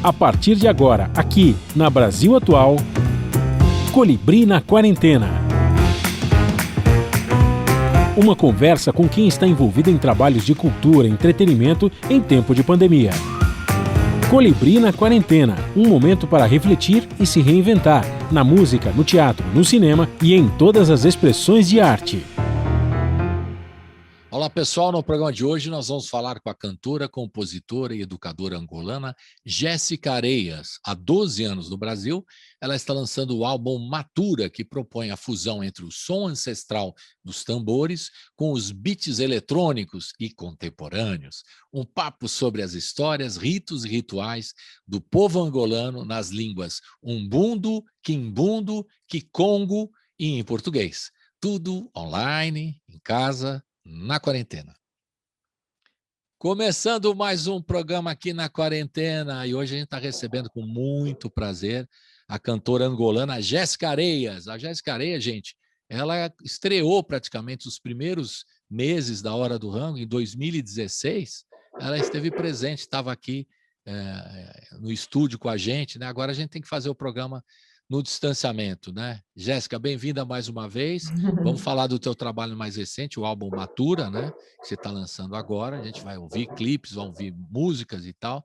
A partir de agora, aqui na Brasil Atual, Colibri na Quarentena. Uma conversa com quem está envolvido em trabalhos de cultura e entretenimento em tempo de pandemia. Colibri na Quarentena, um momento para refletir e se reinventar, na música, no teatro, no cinema e em todas as expressões de arte. Olá pessoal, no programa de hoje nós vamos falar com a cantora, compositora e educadora angolana Jéssica Areias. Há 12 anos no Brasil, ela está lançando o álbum Matura, que propõe a fusão entre o som ancestral dos tambores com os beats eletrônicos e contemporâneos. Um papo sobre as histórias, ritos e rituais do povo angolano nas línguas umbundo, quimbundo, kikongo e em português. Tudo online, em casa, na quarentena. Começando mais um programa aqui na quarentena, e hoje a gente está recebendo com muito prazer a cantora angolana Jéssica Areias. A Jéssica Areias, gente, ela estreou praticamente os primeiros meses da Hora do Rango, em 2016, ela esteve presente, estava aqui no estúdio com a gente, né? Agora a gente tem que fazer o programa no distanciamento, né? Jéssica, bem-vinda mais uma vez. Vamos falar do teu trabalho mais recente, o álbum Matura, né? Que você está lançando agora. A gente vai ouvir clipes, vai ouvir músicas e tal.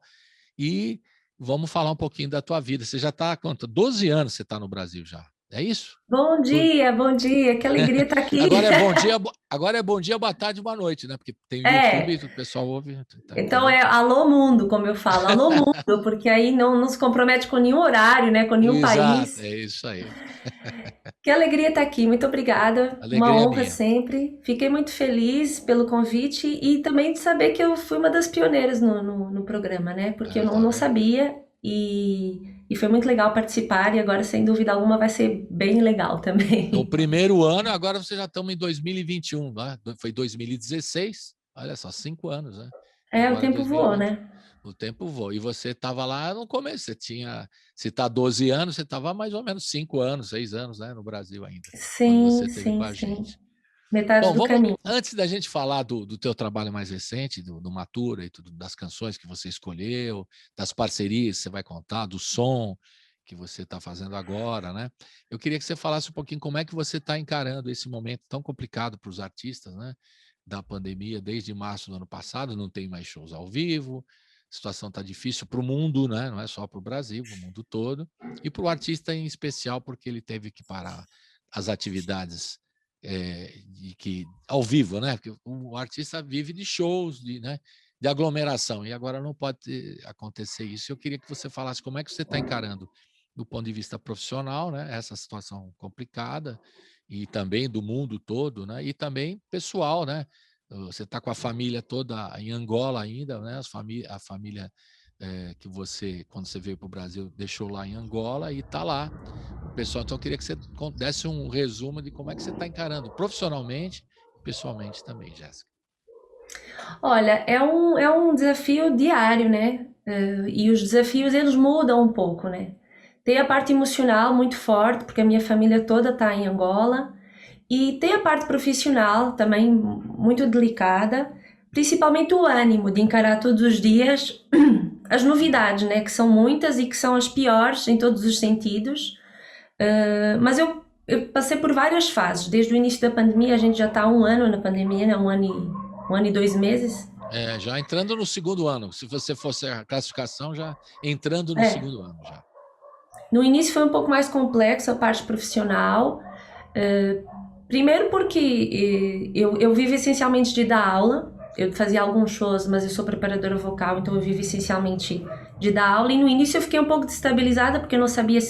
E vamos falar um pouquinho da tua vida. Você já está há quanto? 12 anos você está no Brasil já. É isso? Bom dia, que alegria estar aqui. Agora é bom dia, boa tarde, boa noite, né? Porque tem o YouTube e o pessoal ouve. Então é alô mundo, como eu falo, alô mundo, porque aí não se compromete com nenhum horário, né? Com nenhum país. É isso aí. Que alegria estar aqui, muito obrigada. Alegria uma honra minha. Sempre. Fiquei muito feliz pelo convite e também de saber que eu fui uma das pioneiras no programa, né? Porque eu não sabia e foi muito legal participar e agora, sem dúvida alguma, vai ser bem legal também. No primeiro ano, agora você já estamos em 2021, né? Foi 2016, olha só, 5 anos, né? O tempo voou, né? O tempo voou. E você estava lá no começo, se está 12 anos, você estava mais ou menos 5 anos, 6 anos, né? No Brasil ainda. Sim, quando você esteve com a gente. Metade do caminho. Antes da gente falar do teu trabalho mais recente, do Matura, e tudo, das canções que você escolheu, das parcerias que você vai contar, do som que você está fazendo agora, né? Eu queria que você falasse um pouquinho como é que você está encarando esse momento tão complicado para os artistas, né? Da pandemia, desde março do ano passado, não tem mais shows ao vivo, a situação está difícil para o mundo, né? Não é só para o Brasil, para o mundo todo, e para o artista em especial, porque ele teve que parar as atividades ao vivo, né? Porque o artista vive de shows, de aglomeração, e agora não pode acontecer isso. Eu queria que você falasse como é que você está encarando, do ponto de vista profissional, né? Essa situação complicada, e também do mundo todo, né? E também pessoal, né? Você está com a família toda em Angola ainda, né? A família que você, quando você veio para o Brasil, deixou lá em Angola e está lá. Pessoal, então eu queria que você desse um resumo de como é que você está encarando profissionalmente e pessoalmente também, Jéssica. Olha, é um desafio diário, né? E os desafios, eles mudam um pouco, né? Tem a parte emocional muito forte, porque a minha família toda está em Angola. E tem a parte profissional também muito delicada, principalmente o ânimo de encarar todos os dias as novidades, né? Que são muitas e que são as piores em todos os sentidos. Mas eu passei por várias fases. Desde o início da pandemia, a gente já está há 1 ano na pandemia, né? 1 ano e 2 meses. Já entrando no segundo ano. Se você fosse a classificação, já entrando no segundo ano já. No início foi um pouco mais complexo a parte profissional. Primeiro porque eu vivo essencialmente de dar aula. Eu fazia alguns shows, mas eu sou preparadora vocal, então eu vivo essencialmente de dar aula. E no início eu fiquei um pouco destabilizada, porque eu não sabia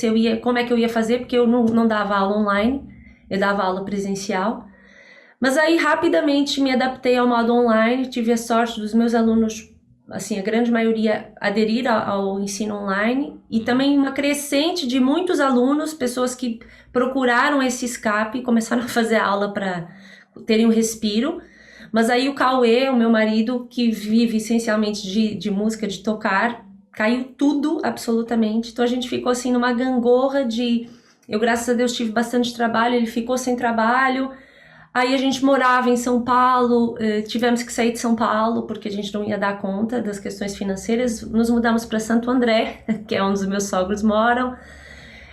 como é que eu ia fazer, porque eu não dava aula online, eu dava aula presencial. Mas aí rapidamente me adaptei ao modo online, tive a sorte dos meus alunos, assim, a grande maioria aderir ao ensino online, e também uma crescente de muitos alunos, pessoas que procuraram esse escape e começaram a fazer aula para terem um respiro. Mas aí o Cauê, o meu marido, que vive essencialmente de música, de tocar, caiu tudo, absolutamente. Então a gente ficou assim numa gangorra eu, graças a Deus, tive bastante trabalho, ele ficou sem trabalho. Aí a gente morava em São Paulo, tivemos que sair de São Paulo porque a gente não ia dar conta das questões financeiras. Nos mudamos para Santo André, que é onde os meus sogros moram.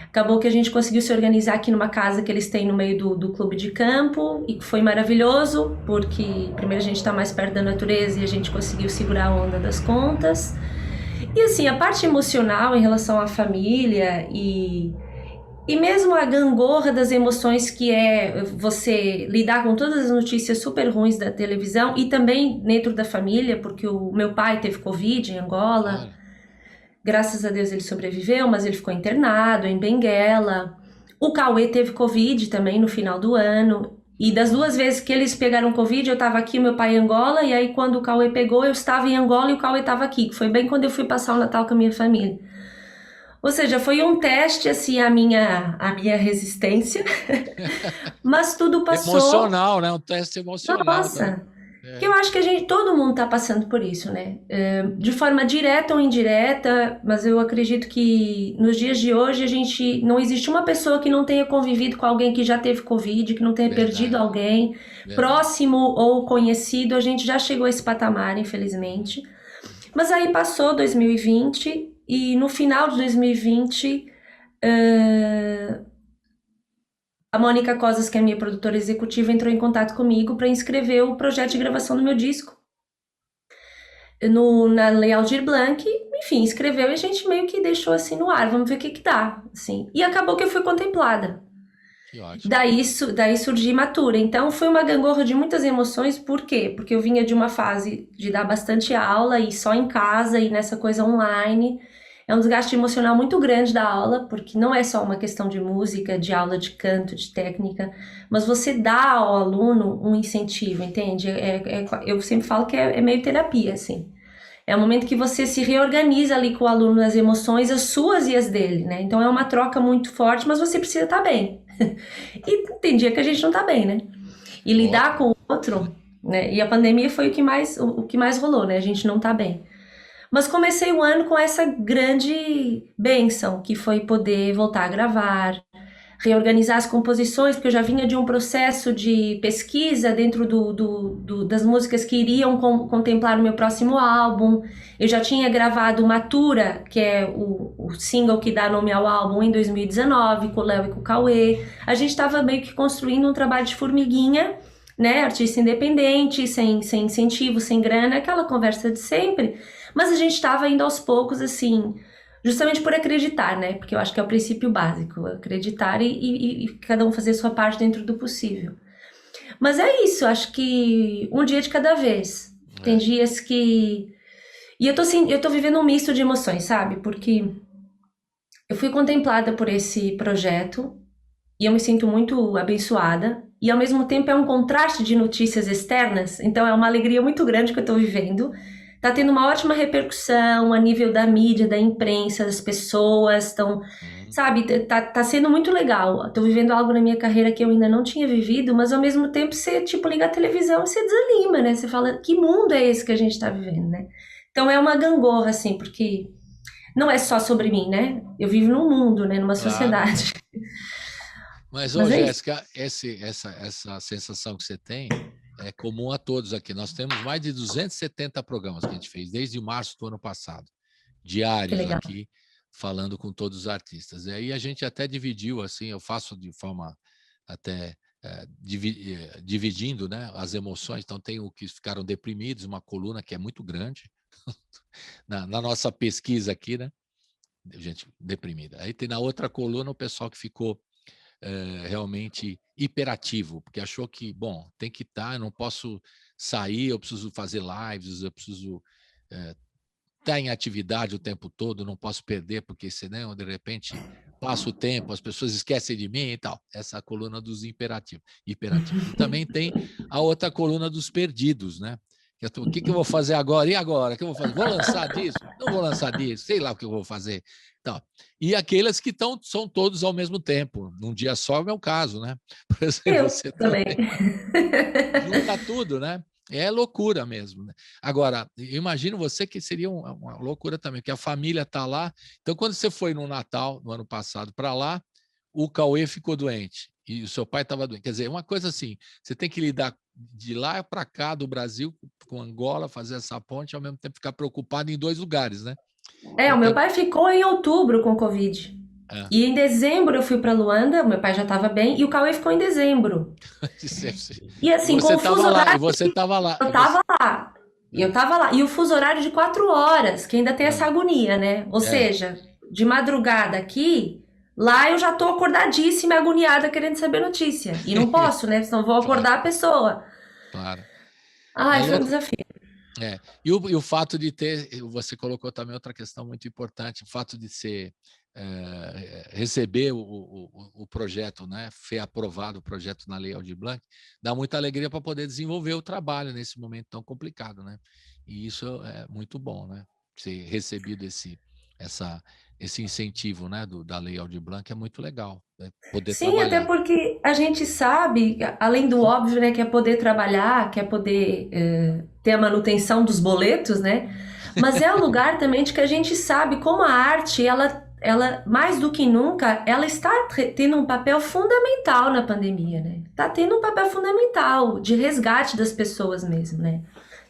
Acabou que a gente conseguiu se organizar aqui numa casa que eles têm no meio do clube de campo, e foi maravilhoso, porque primeiro a gente está mais perto da natureza e a gente conseguiu segurar a onda das contas. E assim, a parte emocional em relação à família e mesmo a gangorra das emoções, que é você lidar com todas as notícias super ruins da televisão e também dentro da família, porque o meu pai teve Covid em Angola. Graças a Deus ele sobreviveu, mas ele ficou internado em Benguela. O Cauê teve Covid também no final do ano. E das 2 vezes que eles pegaram Covid, eu estava aqui, meu pai em Angola, e aí quando o Cauê pegou, eu estava em Angola e o Cauê estava aqui. Foi bem quando eu fui passar o Natal com a minha família. Ou seja, foi um teste, assim, a minha resistência, mas tudo passou. Emocional, né? Um teste emocional. Nossa, que eu acho que todo mundo está passando por isso, né? De forma direta ou indireta, mas eu acredito que nos dias de hoje não existe uma pessoa que não tenha convivido com alguém que já teve Covid, que não tenha perdido alguém próximo ou conhecido. A gente já chegou a esse patamar, infelizmente. Mas aí passou 2020 e no final de 2020, a Mônica Cosas, que é a minha produtora executiva, entrou em contato comigo para inscrever o projeto de gravação do meu disco na Lei Aldir Blanc. Enfim, escreveu e a gente meio que deixou assim no ar, vamos ver o que dá, assim. E acabou que eu fui contemplada. Que ótimo. Daí surgi Matura. Então foi uma gangorra de muitas emoções. Por quê? Porque eu vinha de uma fase de dar bastante aula e só em casa e nessa coisa online. É um desgaste emocional muito grande da aula, porque não é só uma questão de música, de aula de canto, de técnica, mas você dá ao aluno um incentivo, entende? Eu sempre falo que é meio terapia, assim. É o momento que você se reorganiza ali com o aluno nas emoções, as suas e as dele, né? Então é uma troca muito forte, mas você precisa estar bem. E tem dia que a gente não tá bem, né? E lidar com o outro, né? E a pandemia foi o que mais rolou, né? A gente não tá bem. Mas comecei o ano com essa grande bênção, que foi poder voltar a gravar, reorganizar as composições, porque eu já vinha de um processo de pesquisa dentro das músicas que iriam contemplar o meu próximo álbum. Eu já tinha gravado Matura, que é o single que dá nome ao álbum, em 2019, com o Léo e com o Cauê. A gente estava meio que construindo um trabalho de formiguinha, né? Artista independente, sem incentivo, sem grana, aquela conversa de sempre. Mas a gente estava indo aos poucos, assim, justamente por acreditar, né? Porque eu acho que é o princípio básico, acreditar e cada um fazer a sua parte dentro do possível. Mas é isso, acho que um dia de cada vez. Tem dias que... E eu tô vivendo um misto de emoções, sabe? Porque eu fui contemplada por esse projeto e eu me sinto muito abençoada. E ao mesmo tempo é um contraste de notícias externas, então é uma alegria muito grande que eu tô vivendo. Tá tendo uma ótima repercussão a nível da mídia, da imprensa, das pessoas estão, sabe, tá sendo muito legal. Tô vivendo algo na minha carreira que eu ainda não tinha vivido, mas ao mesmo tempo você, tipo, liga a televisão e você desanima, né? Você fala, que mundo é esse que a gente tá vivendo, né? Então é uma gangorra, assim, porque não é só sobre mim, né? Eu vivo num mundo, né? Numa sociedade. Mas Jéssica, essa sensação que você tem é comum a todos aqui. Nós temos mais de 270 programas que a gente fez desde março do ano passado, diários aqui, falando com todos os artistas. E aí a gente até dividiu, assim, eu faço de forma até dividindo, né, as emoções. Então tem o que ficaram deprimidos, uma coluna que é muito grande na nossa pesquisa aqui, né? Gente deprimida. Aí tem na outra coluna o pessoal que ficou realmente hiperativo, porque achou que, bom, tem que estar, eu não posso sair, eu preciso fazer lives, eu preciso estar em atividade o tempo todo, não posso perder, porque senão, de repente, passa o tempo, as pessoas esquecem de mim e tal. Essa é a coluna dos hiperativos. E também tem a outra coluna dos perdidos, né? O que eu vou fazer agora? E agora? O que eu vou fazer? Vou lançar disso? Não vou lançar disso? Sei lá o que eu vou fazer. Então, e aqueles que são todos ao mesmo tempo. Num dia só é o meu caso, né? Por exemplo, você também junta tudo, né? É loucura mesmo. Né? Agora, eu imagino você que seria uma loucura também, que a família está lá. Então, quando você foi no Natal, no ano passado, para lá, o Cauê ficou doente e o seu pai estava doente. Quer dizer, uma coisa assim, você tem que lidar de lá para cá do Brasil com Angola, fazer essa ponte, ao mesmo tempo ficar preocupado em 2 lugares, né? O meu pai ficou em outubro com Covid. É. E em dezembro eu fui para Luanda, meu pai já estava bem, e o Cauê ficou em dezembro. E assim, com o fuso horário... E você estava lá. Eu estava lá. Eu estava lá. E o fuso horário de 4 horas, que ainda tem essa agonia, né? Ou seja, de madrugada aqui, lá eu já tô acordadíssima, agoniada, querendo saber notícia. E não posso, né? Senão vou acordar a pessoa. Claro. Ai, foi um desafio. E o fato de ter, você colocou também outra questão muito importante, o fato de ser receber o projeto, né, foi aprovado o projeto na Lei Aldir Blanc, dá muita alegria para poder desenvolver o trabalho nesse momento tão complicado, né? E isso é muito bom, né? Ser recebido esse incentivo, né, da Lei Aldir Blanc é muito legal, né? Poder Sim, trabalhar. até porque a gente sabe, além do óbvio, né, que é poder trabalhar, que é poder ter a manutenção dos boletos, né? Mas é um lugar também de que a gente sabe como a arte, ela mais do que nunca, ela está tendo um papel fundamental na pandemia, né? Está tendo um papel fundamental de resgate das pessoas mesmo, né?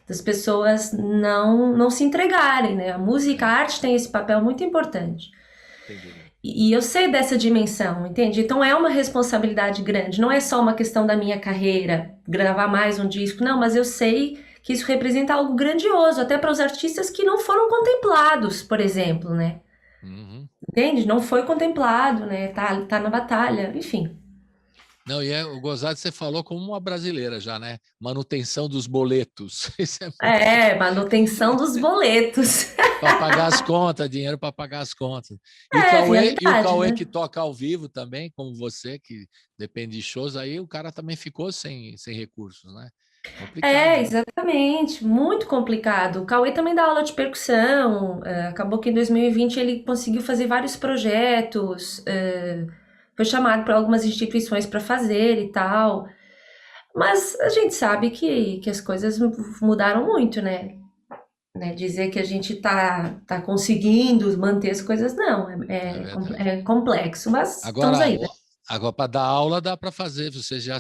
Das pessoas não se entregarem, né? A música, a arte tem esse papel muito importante. Entendi. E eu sei dessa dimensão, entende? Então é uma responsabilidade grande, não é só uma questão da minha carreira, gravar mais um disco, não, mas eu sei que isso representa algo grandioso, até para os artistas que não foram contemplados, por exemplo, né? Uhum. Entende? Não foi contemplado, né? Tá na batalha, enfim. Não, e o gozado você falou como uma brasileira já, né? Manutenção dos boletos. Isso manutenção dos boletos. Para pagar as contas, dinheiro para pagar as contas. E o Cauê, né? Que toca ao vivo também, como você, que depende de shows, aí o cara também ficou sem recursos, né? Complicado. Exatamente, muito complicado. O Cauê também dá aula de percussão, acabou que em 2020 ele conseguiu fazer vários projetos, foi chamado para algumas instituições para fazer e tal, mas a gente sabe que as coisas mudaram muito, né? Dizer que a gente tá conseguindo manter as coisas, não, é complexo, mas estamos aí. Agora, para dar aula dá para fazer, você já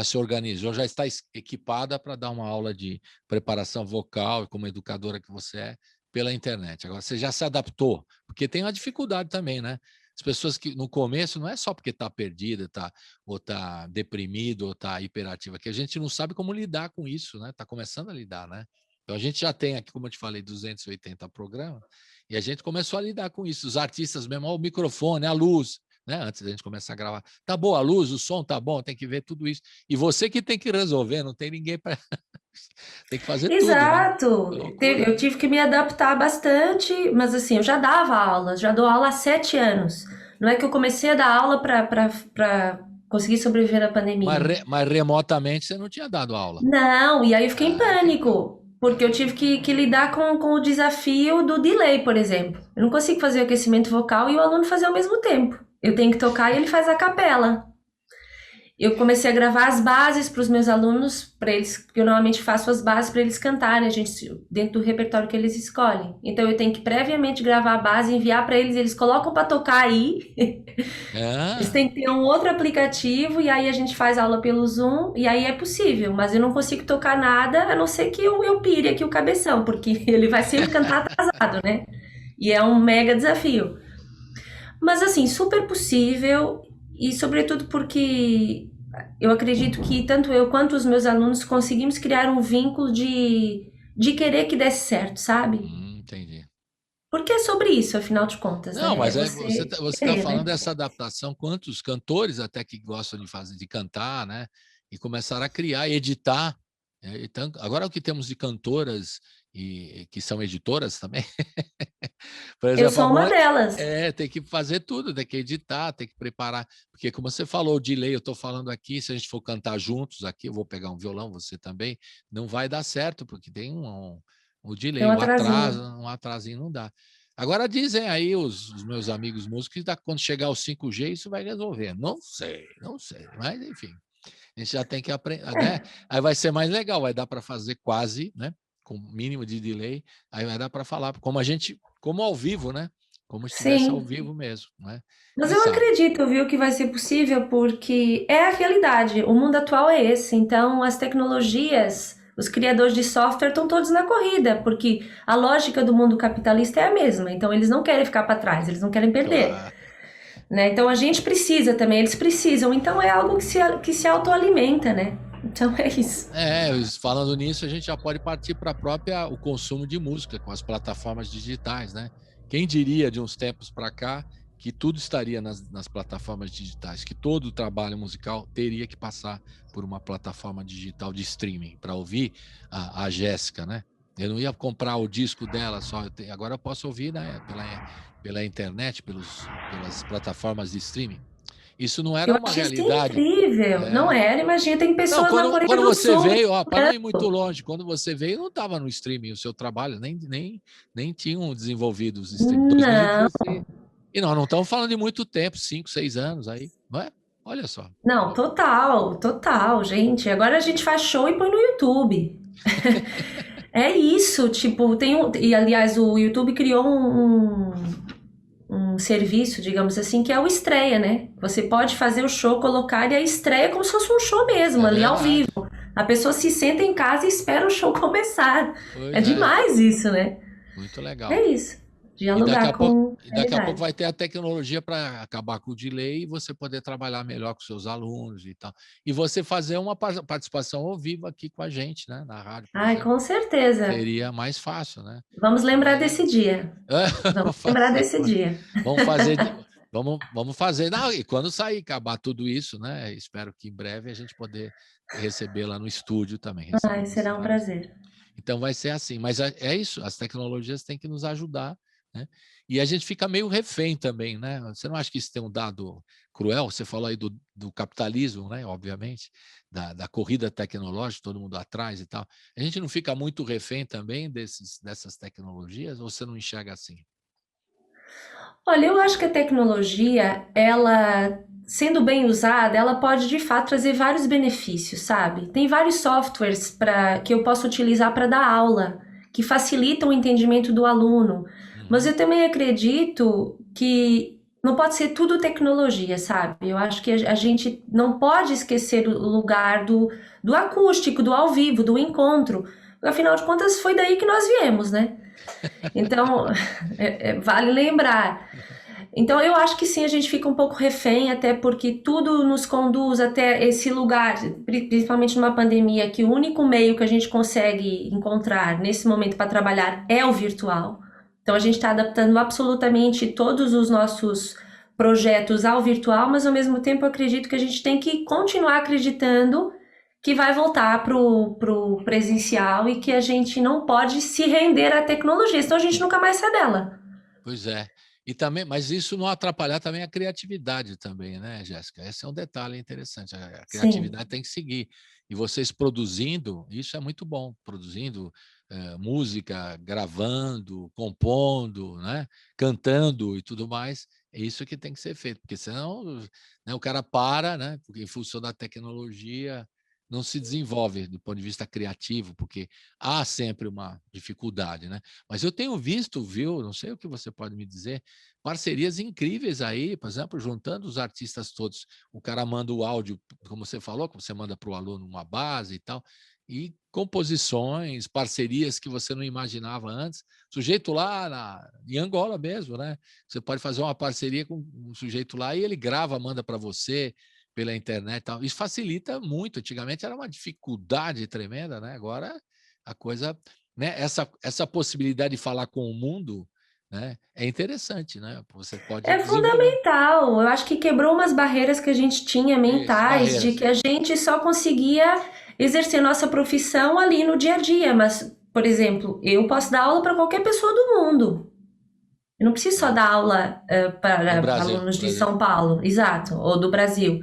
se organizou, já está equipada para dar uma aula de preparação vocal, como educadora que você é, pela internet. Agora, você já se adaptou, porque tem uma dificuldade também, né? As pessoas que no começo não é só porque está perdida, ou está deprimido, ou está hiperativa, que a gente não sabe como lidar com isso, né? Está começando a lidar, né? Então, a gente já tem aqui, como eu te falei, 280 programas, e a gente começou a lidar com isso. Os artistas mesmo, o microfone, a luz, né? Antes da gente começar a gravar. Tá boa a luz, o som tá bom, tem que ver tudo isso. E você que tem que resolver, não tem ninguém para... tem que fazer tudo, né? Exato. Eu tive que me adaptar bastante, mas assim, eu já dava aula, já dou aula há 7 anos. Não é que eu comecei a dar aula para conseguir sobreviver à pandemia. Mas remotamente você não tinha dado aula. Não, e aí eu fiquei em pânico, porque eu tive que lidar com o desafio do delay, por exemplo. Eu não consigo fazer o aquecimento vocal e o aluno fazer ao mesmo tempo. Eu tenho que tocar e ele faz a capela. Eu comecei a gravar as bases para os meus alunos, para eles, porque eu normalmente faço as bases para eles cantarem, dentro do repertório que eles escolhem. Então eu tenho que previamente gravar a base, enviar para eles colocam para tocar aí. Eles têm que ter um outro aplicativo e aí a gente faz aula pelo Zoom e aí é possível, mas eu não consigo tocar nada, a não ser que eu pire aqui o cabeção, porque ele vai sempre cantar atrasado, né? E é um mega desafio. Mas assim, super possível e sobretudo porque eu acredito que tanto eu quanto os meus alunos conseguimos criar um vínculo de querer que desse certo, sabe? Entendi. Porque é sobre isso, afinal de contas. Não, né? mas você está falando dessa adaptação, quantos cantores até que gostam de cantar, né? E começaram a criar, editar. Então, agora o que temos de cantoras e que são editoras também. Por exemplo, eu sou uma delas. Tem que fazer tudo, tem que editar, tem que preparar. Porque, como você falou, o delay, eu estou falando aqui, se a gente for cantar juntos aqui, eu vou pegar um violão, você também, não vai dar certo, porque tem o delay, um atrasinho não dá. Agora dizem aí os meus amigos músicos que quando chegar ao 5G isso vai resolver. Não sei, mas enfim, a gente já tem que aprender, né? Aí vai ser mais legal, vai dar para fazer quase, né? Com mínimo de delay, aí vai dar para falar, como ao vivo, né? como se estivesse ao Sim. vivo mesmo, né? Mas Quem eu sabe? acredito, viu, que vai ser possível porque é a realidade. O mundo atual é esse. Então, as tecnologias, os criadores de software estão todos na corrida, porque a lógica do mundo capitalista é a mesma. Então, eles não querem ficar para trás, eles não querem perder, Claro. né? Então, a gente precisa também, eles precisam. Então, é algo que se autoalimenta, né? Então, é isso. Falando nisso, a gente já pode partir para o consumo de música com as plataformas digitais, né? Quem diria de uns tempos para cá que tudo estaria nas plataformas digitais, que todo o trabalho musical teria que passar por uma plataforma digital de streaming para ouvir a Jéssica, né? Eu não ia comprar o disco dela só, agora eu posso ouvir, né, pela internet, pelas plataformas de streaming. Isso não era Eu uma acho isso realidade. incrível. Não É, era, imagina, tem não, pessoas na Coreia quando do você Sul veio, ó, para não ir muito reclamando. longe, quando você veio, não estava no streaming o seu trabalho, nem tinham desenvolvido os streaming. Não. 2016. E nós não estamos falando de muito tempo, 5, 6 anos aí, não é? Olha só. Não, total, total, gente. Agora a gente faz show e põe no YouTube. É isso, tipo, e aliás, o YouTube criou um serviço, digamos assim, que é o estreia, né? Você pode fazer o show, colocar e a estreia é como se fosse um show mesmo, É ali ao verdade. vivo. A pessoa se senta em casa e espera o show começar. É Pois é, demais isso, né? muito legal. É isso. E daqui Dialogar a pouco, com a vai realidade. ter a tecnologia para acabar com o delay e você poder trabalhar melhor com seus alunos e tal. E você fazer uma participação ao vivo aqui com a gente, né? Na rádio, por Ai, exemplo. com certeza. Seria mais fácil, né? Vamos lembrar Mas desse dia. Vamos vamos lembrar fazer, desse dia. vamos fazer, vamos fazer. Não, e quando sair, acabar tudo isso, né? Espero que em breve a gente poder recebê-la no estúdio também, receber Ai, você será um lá no estúdio. prazer. Então vai ser assim. Mas é isso, as tecnologias têm que nos ajudar, né? E a gente fica meio refém também, né? Você não acha que isso tem um dado cruel? Você falou aí do capitalismo, né? Obviamente, da corrida tecnológica, todo mundo atrás e tal. A gente não fica muito refém também dessas tecnologias? Ou você não enxerga assim? Olha, eu acho que a tecnologia, ela, sendo bem usada, ela pode de fato trazer vários benefícios, sabe? Tem vários softwares que eu posso utilizar para dar aula, que facilitam o entendimento do aluno. Mas Uhum. eu também acredito que não pode ser tudo tecnologia, sabe? Eu acho que a gente não pode esquecer o lugar do acústico, do ao vivo, do encontro. Afinal de contas, foi daí que nós viemos, né? Então, vale lembrar. Então, eu acho que sim, a gente fica um pouco refém, até porque tudo nos conduz até esse lugar, principalmente numa pandemia, que o único meio que a gente consegue encontrar nesse momento para trabalhar é o virtual. Então, a gente está adaptando absolutamente todos os nossos projetos ao virtual, mas ao mesmo tempo eu acredito que a gente tem que continuar acreditando que vai voltar pro presencial e que a gente não pode se render à tecnologia, senão a gente nunca mais sai dela. Pois é. E também, mas isso não atrapalhar também a criatividade também, né, Jéssica? Esse é um detalhe interessante. A Sim. criatividade tem que seguir. E vocês produzindo, isso é muito bom. Produzindo música, gravando, compondo, né? Cantando e tudo mais. É isso que tem que ser feito, porque senão, né, o cara para, né? Porque em função da tecnologia não se desenvolve do ponto de vista criativo, porque há sempre uma dificuldade, né? Mas eu tenho visto, viu, não sei o que você pode me dizer, parcerias incríveis aí, por exemplo, juntando os artistas todos. O cara manda o áudio, como você falou, que você manda para o aluno uma base e tal, e composições, parcerias que você não imaginava antes. Sujeito lá em Angola mesmo, né? Você pode fazer uma parceria com um sujeito lá e ele grava, manda para você pela internet e tal. Isso facilita muito. Antigamente era uma dificuldade tremenda, né? Agora a coisa, né? Essa possibilidade de falar com o mundo, né? É interessante, né? Você pode É desenvolver fundamental. Eu acho que quebrou umas barreiras que a gente tinha isso, mentais de barreiras. que a gente só conseguia exercer nossa profissão ali no dia a dia. Mas, por exemplo, eu posso dar aula para qualquer pessoa do mundo. Eu não preciso só É. dar aula No para Brasil, alunos de Brasil, São Paulo, exato, ou do Brasil.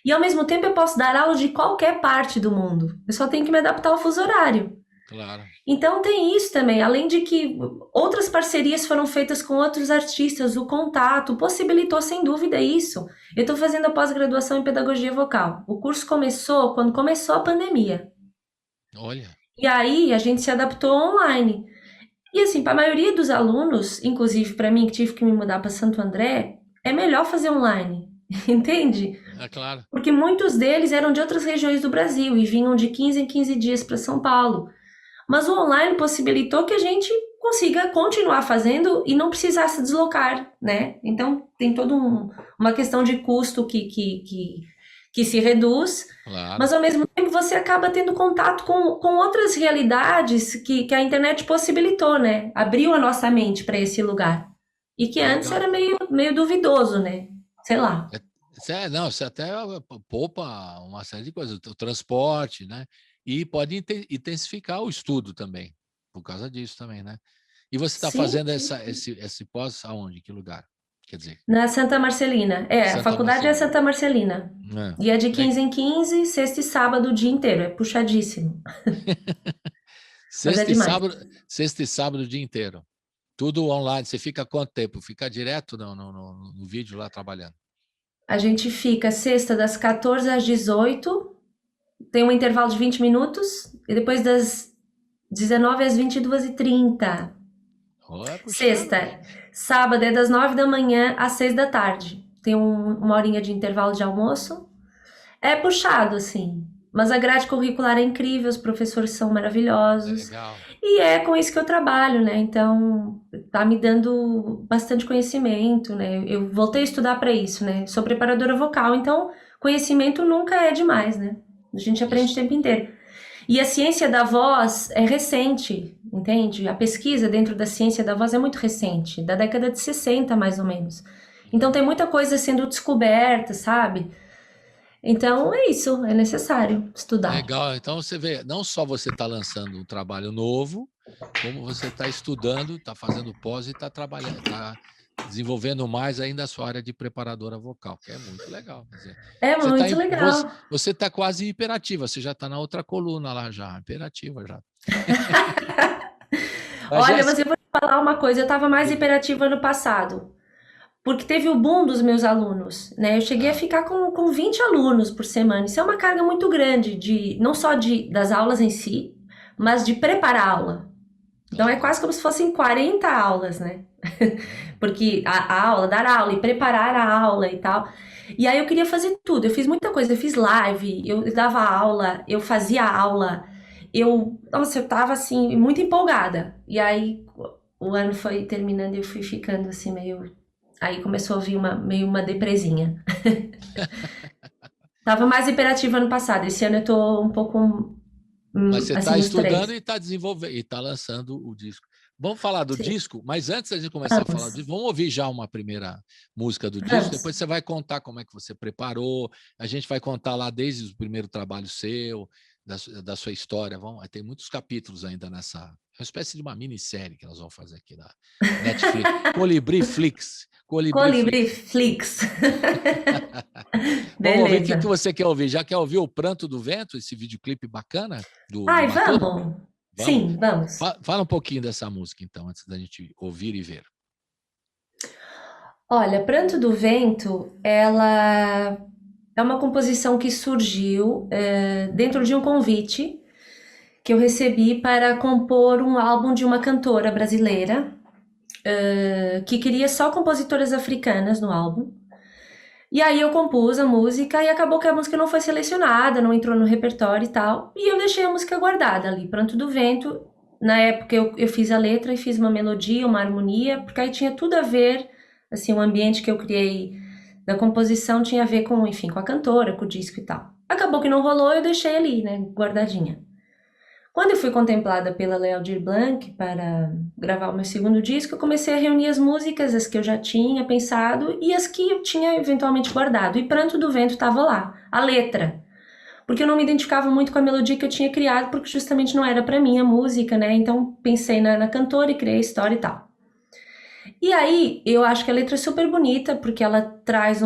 E ao mesmo tempo eu posso dar aula de qualquer parte do mundo. Eu só tenho que me adaptar ao fuso horário. claro. Então tem isso também, além de que outras parcerias foram feitas com outros artistas, o contato possibilitou sem dúvida isso. Eu estou fazendo a pós-graduação em pedagogia vocal. O curso começou quando começou a pandemia. Olha, E aí a gente se adaptou online. E assim, para a maioria dos alunos, inclusive para mim que tive que me mudar para Santo André, é melhor fazer online, entende? É claro. Porque muitos deles eram de outras regiões do Brasil e vinham de 15 em 15 dias para São Paulo. Mas o online possibilitou que a gente consiga continuar fazendo e não precisar se deslocar, né? Então tem toda uma questão de custo que se reduz, Claro. mas ao mesmo tempo você acaba tendo contato com outras realidades que a internet possibilitou, né? Abriu a nossa mente para esse lugar. E que antes Legal. era meio duvidoso, né? Sei lá. Não, você até poupa uma série de coisas, o transporte, né? E pode intensificar o estudo também, por causa disso também, né? E você está Sim, fazendo sim. esse pós aonde? Que lugar? Quer dizer, Na Santa Marcelina. A Santa faculdade é Marcelina. Santa Marcelina. É. E é de 15 em 15, sexta e sábado o dia inteiro. É puxadíssimo. Mas é demais. Sexta e sábado o dia inteiro. Tudo online. Você fica quanto tempo? Fica direto no vídeo lá trabalhando? A gente fica sexta das 14 às 18, tem um intervalo de 20 minutos, e depois das 19 às 22h30. Oh, é puxado, Sexta. hein? Sábado é das 9 da manhã às 6 da tarde. Tem uma horinha de intervalo de almoço. É puxado, assim. Mas a grade curricular é incrível, os professores são maravilhosos. Legal. E é com isso que eu trabalho, né? Então, tá me dando bastante conhecimento, né? Eu voltei a estudar para isso, né? Sou preparadora vocal, então conhecimento nunca é demais, né? A gente aprende Isso. o tempo inteiro. E a ciência da voz é recente, entende? A pesquisa dentro da ciência da voz é muito recente, da década de 60, mais ou menos. Então tem muita coisa sendo descoberta, sabe? Então é isso, é necessário estudar. Legal. Então você vê, não só você está lançando um trabalho novo, como você está estudando, está fazendo pós e está trabalhando, está desenvolvendo mais ainda a sua área de preparadora vocal, que é muito legal. Quer dizer, É muito legal. você está quase hiperativa, você já está na outra coluna lá já, hiperativa já. Olha, mas eu vou te falar uma coisa, eu estava mais hiperativa no passado, porque teve o boom dos meus alunos, né? Eu cheguei a ficar com 20 alunos por semana. Isso é uma carga muito grande, não só das aulas em si, mas de preparar a aula. Então é quase como se fossem 40 aulas, né? Porque a aula, dar aula e preparar a aula e tal. E aí eu queria fazer tudo, eu fiz muita coisa, eu fiz live, eu dava aula, eu fazia aula, nossa, eu tava assim, muito empolgada. E aí o ano foi terminando e eu fui ficando assim aí começou a vir meio uma depresinha. Tava mais hiperativa ano passado, esse ano eu tô um pouco Mas você assim, está nos estudando três. e está desenvolvendo, e está lançando o disco. Vamos falar do Sim. disco, mas antes da gente começar a falar do disco, vamos ouvir já uma primeira música do disco, depois você vai contar como é que você preparou, a gente vai contar lá desde o primeiro trabalho seu, da sua história, tem muitos capítulos ainda nessa, é uma espécie de uma minissérie que nós vamos fazer aqui na Netflix, Colibri Flix. Colibri Flix. Vamos ouvir o que Beleza. você quer ouvir. Já quer ouvir O Pranto do Vento, esse videoclipe bacana do Ai, Matuto? vamos? Vamos? Sim, vamos. Fala um pouquinho dessa música, então, antes da gente ouvir e ver. Olha, Pranto do Vento, ela é uma composição que surgiu dentro de um convite que eu recebi para compor um álbum de uma cantora brasileira que queria só compositoras africanas no álbum. E aí eu compus a música e acabou que a música não foi selecionada, não entrou no repertório e tal. E eu deixei a música guardada ali, Pranto do Vento. Na época eu fiz a letra e fiz uma melodia, uma harmonia, porque aí tinha tudo a ver, assim, o ambiente que eu criei da composição tinha a ver com, enfim, com a cantora, com o disco e tal. Acabou que não rolou, eu deixei ali, né, guardadinha. Quando eu fui contemplada pela Léo Aldir Blanc para gravar o meu segundo disco, eu comecei a reunir as músicas, as que eu já tinha pensado e as que eu tinha eventualmente guardado. E Pranto do Vento estava lá, a letra. Porque eu não me identificava muito com a melodia que eu tinha criado, porque justamente não era para mim a música, né? Então pensei na cantora e criei a história e tal. E aí eu acho que a letra é super bonita, porque ela traz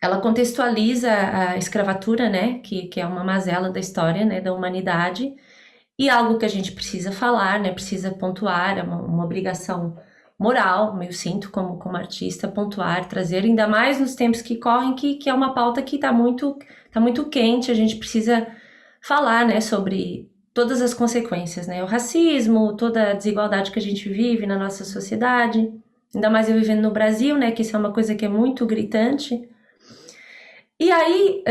ela contextualiza a escravatura, né, que é uma mazela da história, né, da humanidade, e algo que a gente precisa falar, né, precisa pontuar, é uma obrigação moral, eu sinto como artista, pontuar, trazer, ainda mais nos tempos que correm, que é uma pauta que tá muito quente, a gente precisa falar, né, sobre todas as consequências, né? O racismo, toda a desigualdade que a gente vive na nossa sociedade, ainda mais eu vivendo no Brasil, né? Que isso é uma coisa que é muito gritante. E aí,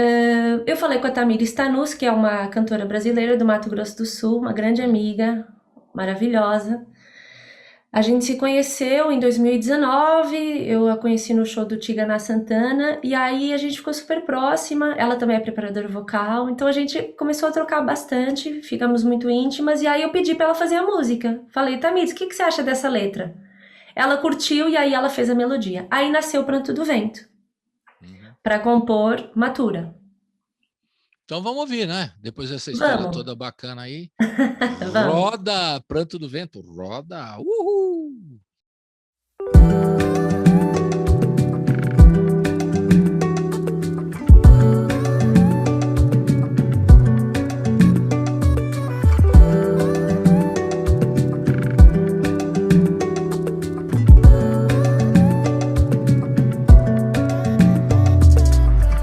eu falei com a Tamires Tanus, que é uma cantora brasileira do Mato Grosso do Sul, uma grande amiga, maravilhosa. A gente se conheceu em 2019, eu a conheci no show do Tigana Santana, e aí a gente ficou super próxima, ela também é preparadora vocal, então a gente começou a trocar bastante, ficamos muito íntimas, e aí eu pedi pra ela fazer a música. Falei, Tamires, o que você acha dessa letra? Ela curtiu e aí ela fez a melodia. Aí nasceu Pranto do Vento, pra compor Matura. Então vamos ouvir, né? Depois dessa história toda bacana aí. Roda, Pranto do Vento, roda. Uhul!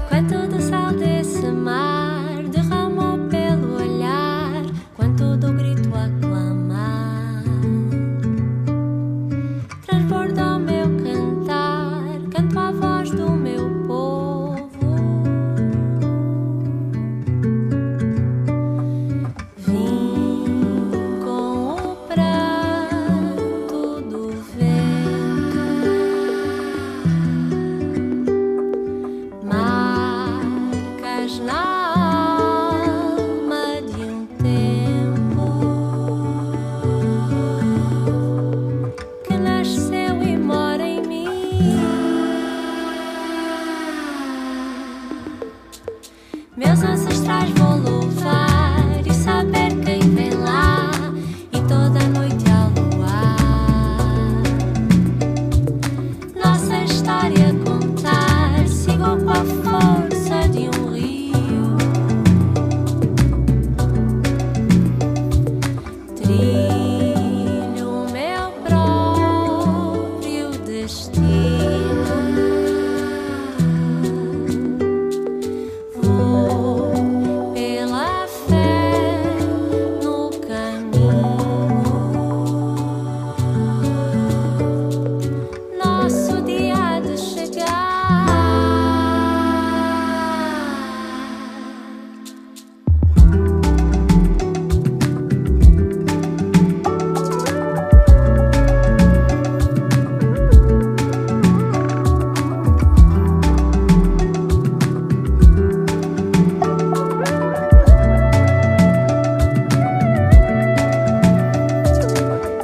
Quanto do sal desse mar derramou pelo olhar, quanto do grito a clamar transbordou meu cantar, canto à voz do meu povo. Vim com o pranto do vento, marcas na alma de um tempo que nasceu e mora em mim. Meus ancestrais vou louvar e saber quem vem lá, e toda noite ao luar nossa história contar. Sigo com a força de um rio, trilho meu próprio destino, vou pela fé no caminho. Nosso dia há de chegar.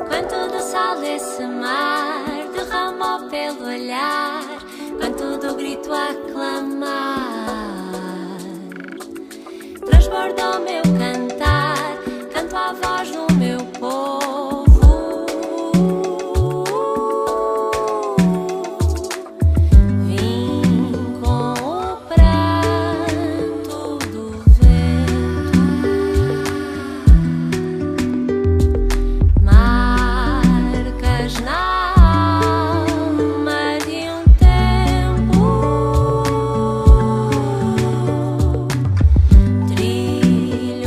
Quanto do sal desse mar derramou pelo olhar, quanto do grito a clamar transbordou meu cantar, canto à voz do meu povo. Vim com o pranto do vento, marcas na alma de um tempo, trilho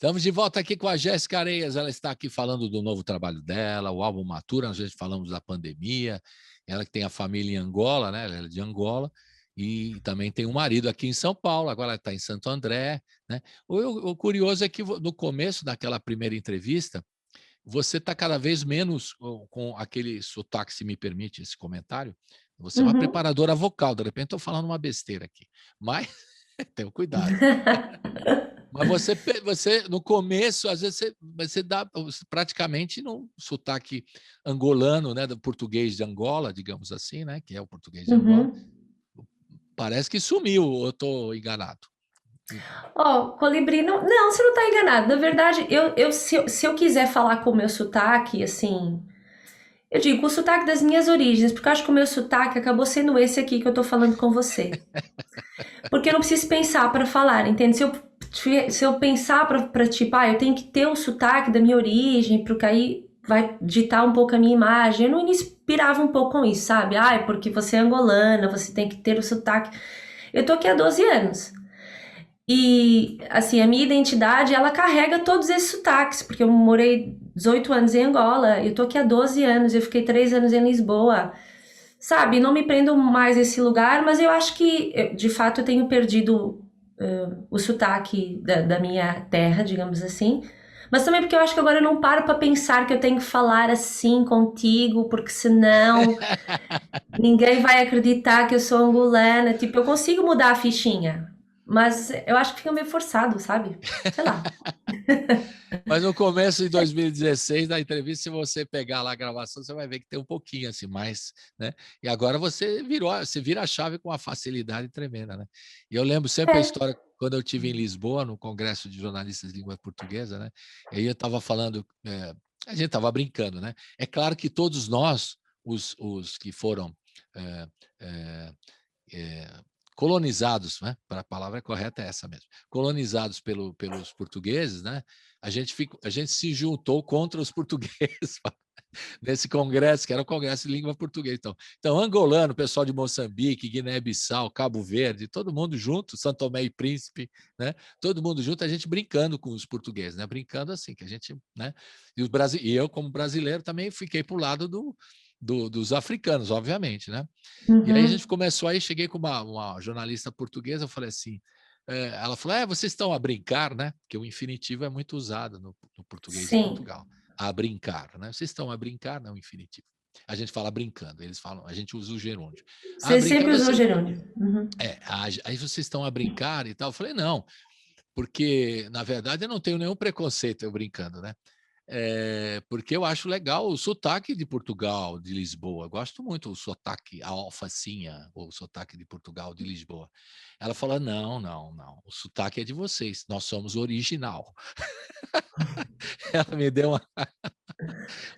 Estamos de volta aqui com a Jéssica Areias. Ela está aqui falando do novo trabalho dela, o álbum Matura. Nós já falamos da pandemia. Ela que tem a família em Angola, né? Ela é de Angola. E também tem um marido aqui em São Paulo. Agora ela está em Santo André, né? O curioso é que no começo daquela primeira entrevista, você está cada vez menos com aquele sotaque, se me permite esse comentário. Você é uma preparadora vocal. De repente estou falando uma besteira aqui. Mas tenha cuidado. Mas você, no começo, às vezes, você dá praticamente no sotaque angolano, né, do português de Angola, digamos assim, né, que é o português de Angola. Parece que sumiu, ou eu estou enganado? Colibri, não, você não está enganado. Na verdade, se eu quiser falar com o meu sotaque, assim, eu digo o sotaque das minhas origens, porque eu acho que o meu sotaque acabou sendo esse aqui que eu estou falando com você. Porque eu não preciso pensar para falar, entende? Se eu pensar para tipo, eu tenho que ter o sotaque da minha origem, porque aí vai ditar um pouco a minha imagem. Eu no início pirava um pouco com isso, sabe? Porque você é angolana, você tem que ter o sotaque. Eu tô aqui há 12 anos. E, assim, a minha identidade, ela carrega todos esses sotaques, porque eu morei 18 anos em Angola, eu tô aqui há 12 anos, eu fiquei 3 anos em Lisboa. Sabe, não me prendo mais a esse lugar, mas eu acho que, de fato, eu tenho perdido o sotaque da minha terra, digamos assim. Mas também porque eu acho que agora eu não paro para pensar que eu tenho que falar assim contigo, porque senão ninguém vai acreditar que eu sou angolana. Tipo, eu consigo mudar a fichinha, mas eu acho que fica meio forçado, sabe? Sei lá. Mas no começo de 2016, na entrevista, se você pegar lá a gravação, você vai ver que tem um pouquinho assim, mais, né? E agora você vira a chave com uma facilidade tremenda, né? E eu lembro sempre a história, quando eu estive em Lisboa, no Congresso de Jornalistas de Língua Portuguesa, né? E aí eu estava falando, a gente estava brincando, né? É claro que todos nós, os que foram colonizados, né? A palavra correta é essa mesmo, colonizados pelos portugueses, né? A gente se juntou contra os portugueses nesse congresso, que era o Congresso de Língua Portuguesa. Então, angolano, pessoal de Moçambique, Guiné-Bissau, Cabo Verde, todo mundo junto, São Tomé e Príncipe, né? Todo mundo junto, a gente brincando com os portugueses, né? Brincando assim, que a gente, né? E eu, como brasileiro, também fiquei para o lado dos africanos, obviamente, né? E aí a gente começou, aí cheguei com uma jornalista portuguesa, eu falei assim, ela falou, vocês estão a brincar, né? Porque o infinitivo é muito usado no português de Portugal. A brincar, né? Vocês estão a brincar, não, infinitivo. A gente fala brincando, eles falam, a gente usa o gerúndio. Você sempre usou o gerúndio. Aí vocês estão a brincar e tal. Eu falei, não, porque, na verdade, eu não tenho nenhum preconceito eu brincando, né? Porque eu acho legal o sotaque de Portugal, de Lisboa. Eu gosto muito do sotaque, a alfacinha, o sotaque de Portugal, de Lisboa. Ela falou, não, o sotaque é de vocês, nós somos original. Ela me deu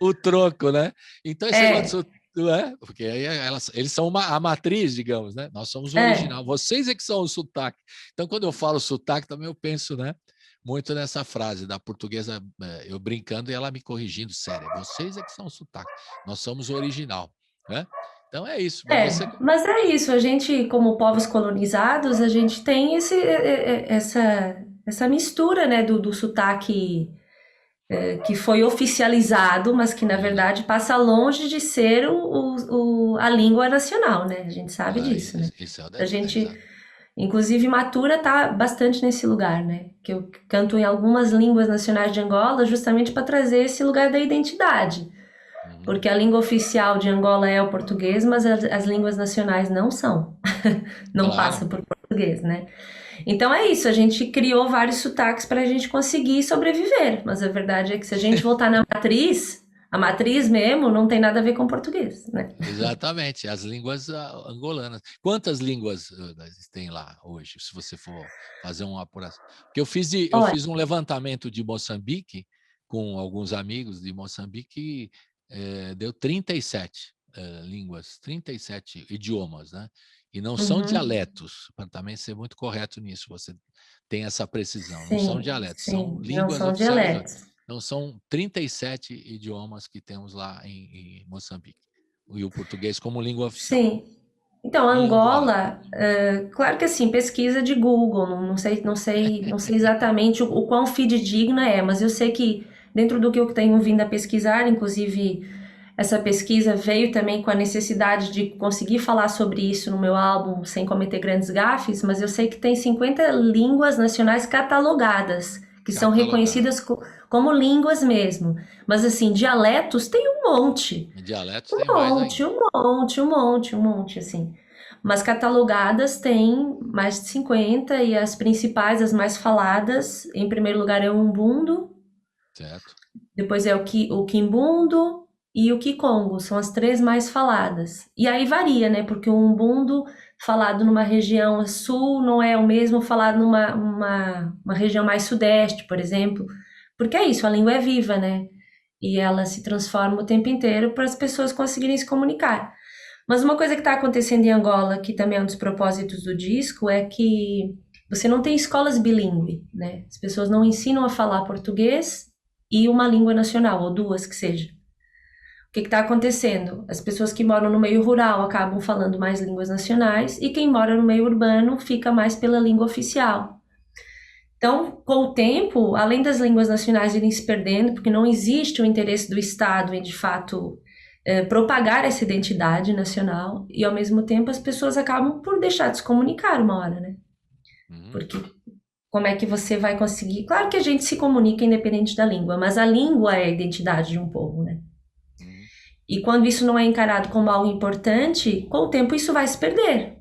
o troco, né? Então, esse negócio de porque aí eles são a matriz, digamos, né? Nós somos o original, vocês é que são o sotaque. Então, quando eu falo sotaque, também eu penso, né? Muito nessa frase da portuguesa, eu brincando e ela me corrigindo, sério, vocês é que são o sotaque, nós somos o original, né? Então é isso. Mas é isso, a gente, como povos colonizados, a gente tem essa mistura, né, do sotaque que foi oficializado, mas que na verdade passa longe de ser a língua nacional, né? A gente sabe disso, né? Isso é o a gente... Inclusive, Matura está bastante nesse lugar, né? Que eu canto em algumas línguas nacionais de Angola justamente para trazer esse lugar da identidade. Porque a língua oficial de Angola é o português, mas as línguas nacionais não são. Não passam por português, né? Então é isso, a gente criou vários sotaques para a gente conseguir sobreviver. Mas a verdade é que se a gente voltar na matriz... A matriz mesmo não tem nada a ver com português, né? Exatamente, as línguas angolanas. Quantas línguas tem lá hoje, se você for fazer uma apuração? Porque eu fiz um levantamento de Moçambique com alguns amigos de Moçambique e deu 37 línguas, 37 idiomas, né? E não são dialetos, para também ser muito correto nisso, você tem essa precisão, não são dialetos, são línguas oficiais. Dialetos. Então, são 37 idiomas que temos lá em Moçambique. E o português como língua oficial. Sim. Então, em Angola? Angola, claro que assim, pesquisa de Google, não sei exatamente o quão fidedigna é, mas eu sei que dentro do que eu tenho vindo a pesquisar, inclusive essa pesquisa veio também com a necessidade de conseguir falar sobre isso no meu álbum sem cometer grandes gafes, mas eu sei que tem 50 línguas nacionais catalogadas, que são Catalogado. reconhecidas como línguas mesmo. Mas assim, dialetos tem um monte. Em dialetos Um tem mais monte, ainda. um monte, um monte, um monte, assim. Mas catalogadas tem mais de 50 e as principais, as mais faladas, em primeiro lugar é o Umbundo, Certo? depois é o Quimbundo e o Kikongo, são as três mais faladas. E aí varia, né? Porque o Umbundo falado numa região sul não é o mesmo falado numa uma região mais sudeste, por exemplo. Porque é isso, a língua é viva, né? E ela se transforma o tempo inteiro para as pessoas conseguirem se comunicar. Mas uma coisa que está acontecendo em Angola, que também é um dos propósitos do disco, é que você não tem escolas bilíngue, né? As pessoas não ensinam a falar português e uma língua nacional, ou duas que seja. O que está acontecendo? As pessoas que moram no meio rural acabam falando mais línguas nacionais e quem mora no meio urbano fica mais pela língua oficial. Então, com o tempo, além das línguas nacionais irem se perdendo, porque não existe o interesse do Estado em, de fato, propagar essa identidade nacional, e ao mesmo tempo as pessoas acabam por deixar de se comunicar uma hora, né? Uhum. Porque como é que você vai conseguir? Claro que a gente se comunica independente da língua, mas a língua é a identidade de um povo, né? Uhum. E quando isso não é encarado como algo importante, com o tempo isso vai se perder.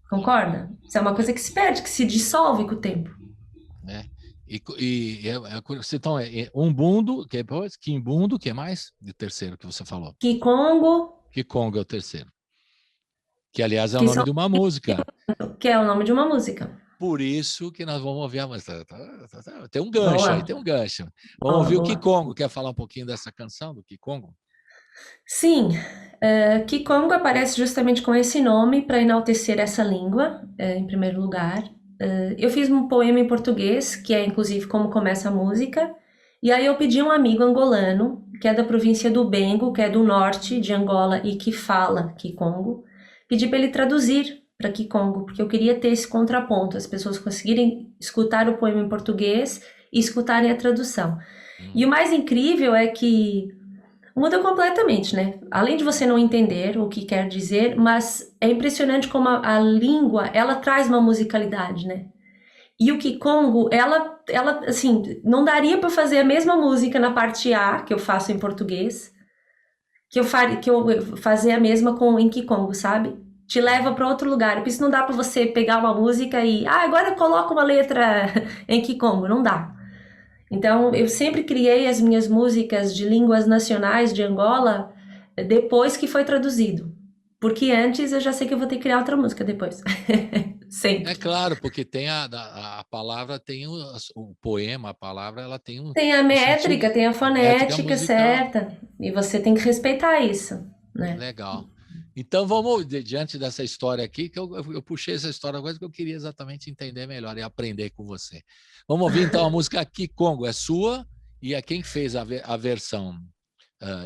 Concorda? Isso é uma coisa que se perde, que se dissolve com o tempo. Né? Então, Umbundo, que depois, Quimbundo, que mais? E o terceiro que você falou. Kikongo, Kikongo é o terceiro. Que, aliás, é o que nome são de uma música. que é o nome de uma música. Por isso que nós vamos ouvir a música. Tem um gancho aí, Boa, tem um gancho. Vamos boa, ouvir o boa. Kikongo. Quer falar um pouquinho dessa canção do Kikongo? Sim, Kikongo aparece justamente com esse nome para enaltecer essa língua, em primeiro lugar. Eu fiz um poema em português, que é inclusive como começa a música, e aí eu pedi a um amigo angolano, que é da província do Bengo, que é do norte de Angola e que fala Kikongo, pedi para ele traduzir para Kikongo, porque eu queria ter esse contraponto, as pessoas conseguirem escutar o poema em português e escutarem a tradução. E o mais incrível é que muda completamente, né? Além de você não entender o que quer dizer, mas é impressionante como a língua, ela traz uma musicalidade, né? E o Kikongo, ela, assim, não daria para fazer a mesma música na parte A, que eu faço em português, que eu fazer a mesma em Kikongo, sabe? Te leva para outro lugar. Por isso não dá para você pegar uma música e, agora coloca uma letra em Kikongo, não dá. Então, eu sempre criei as minhas músicas de línguas nacionais de Angola depois que foi traduzido. Porque antes eu já sei que eu vou ter que criar outra música depois. É Sempre. claro, porque tem a palavra, tem o poema, a palavra, ela tem Tem a um sentido, métrica, tem a a métrica fonética musical. certa. E você tem que respeitar isso, né? Legal. Então, vamos, diante dessa história aqui, que eu puxei essa história agora que eu queria exatamente entender melhor e aprender com você. Vamos ouvir, então, a música Kikongo. É sua e é quem fez a versão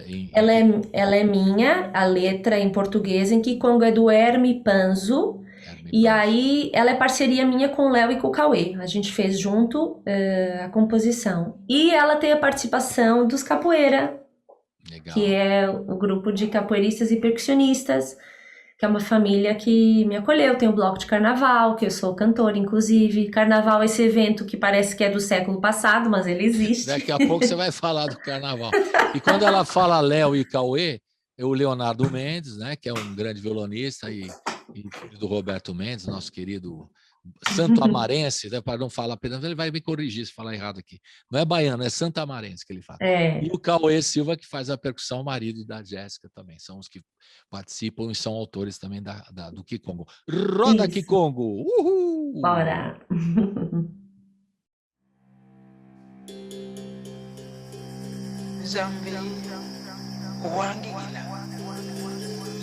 em Kikongo? Ela é minha, a letra em português, em Kikongo é do Herme Panzo. Herme E Panzo. aí, ela é parceria minha com o Léo e com o Cauê. A gente fez junto a composição. E ela tem a participação dos Capoeira, que Legal. é o grupo de capoeiristas e percussionistas, que é uma família que me acolheu. Tem o bloco de carnaval, que eu sou cantora, inclusive. Carnaval é esse evento que parece que é do século passado, mas ele existe. Daqui a pouco você vai falar do carnaval. E quando ela fala Léo e Cauê, é o Leonardo Mendes, né, que é um grande violonista e filho do Roberto Mendes, nosso querido santo-amarense, né, para não falar apenas, ele vai me corrigir se falar errado aqui. Não é baiano, é santo-amarense que ele fala. E É, o Cauê Silva, que faz a percussão, o marido da Jéssica também. São os que participam e são autores também do Kikongo. Roda, isso. Kikongo! Uhul! Bora. Zambi wangigila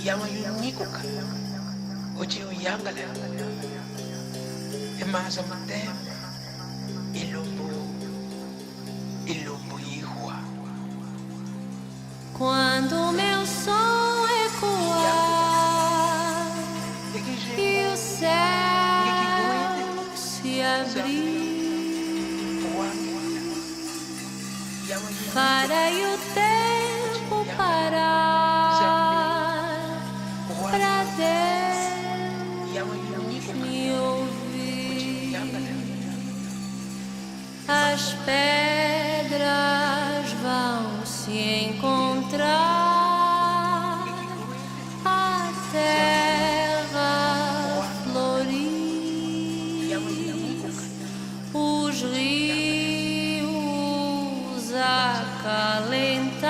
yama yunyikuka uchi uyangala emaza mutembe ilumbu yihua Quando meu som ecoar tempo parar pra Deus me ouvir. As pedras vão se encontrar, a terra florir, os rios acalentar,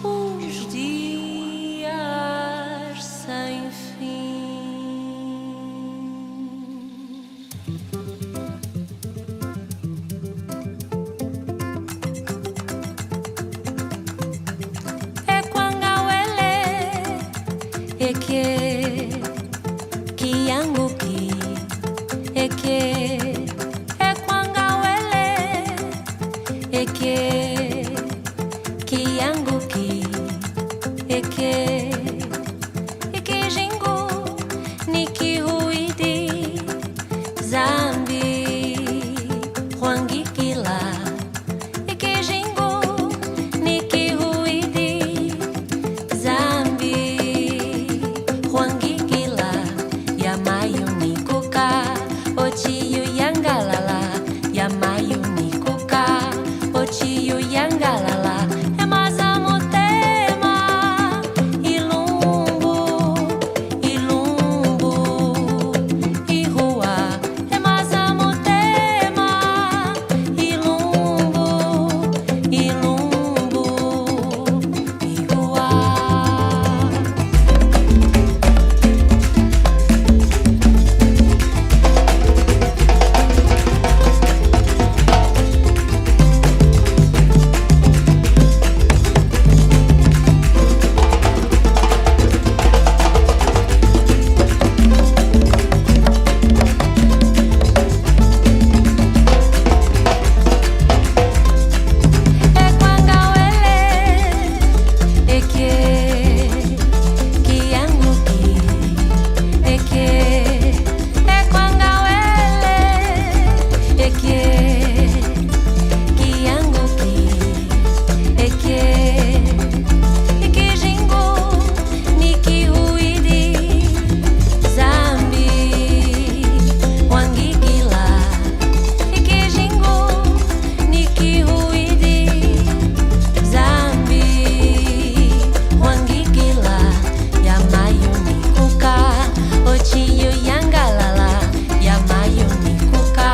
os dias sem fim. É quangauele, é que anguki, é quangauele, é que anguki, é que jingu, niki huidi, zambi, huangikila, é que jingu, niki huidi, zambi, huangikila, yamayu nikuka, ochiyu yangalala, yamayu nikuka, ochiyu yangalala, é mazamutema, ilumbu, ilumbu, ihua, é mazamutema, ilumbu, ilumbu, ihua. É quangauele, é que anguki, é quangauele, é que anguki, é que jingu, niki huidi, zambi, wangigila, é que jingu, niki huidi, zambi, wangigila, yamayu nikuka, ochiyu yangalala, yamayu nikuka,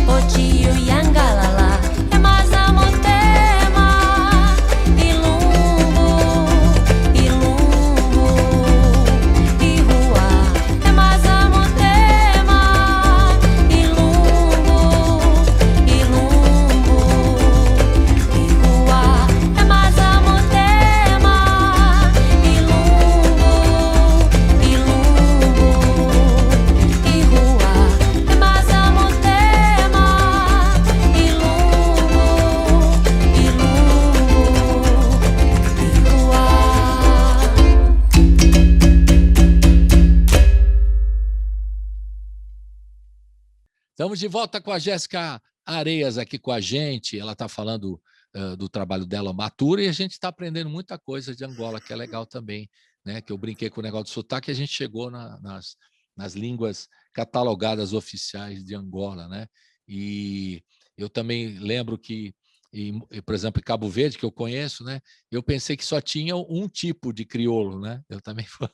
ochiyu yangalala, é mazamutema, ilumbu, ilumbu, ihua, é mazamutema, ilumbu, ilumbu, ihua, é mazamutema, ilumbu, ilumbu, ihua, é mazamutema, Estamos de volta com a Jéssica Areias aqui com a gente. Ela está falando do trabalho dela Matura e a gente está aprendendo muita coisa de Angola, que é legal também, né? Que eu brinquei com o negócio do sotaque e a gente chegou nas línguas catalogadas oficiais de Angola, né? E eu também lembro que, por exemplo, em Cabo Verde, que eu conheço, né? Eu pensei que só tinha um tipo de crioulo, né? Eu também fui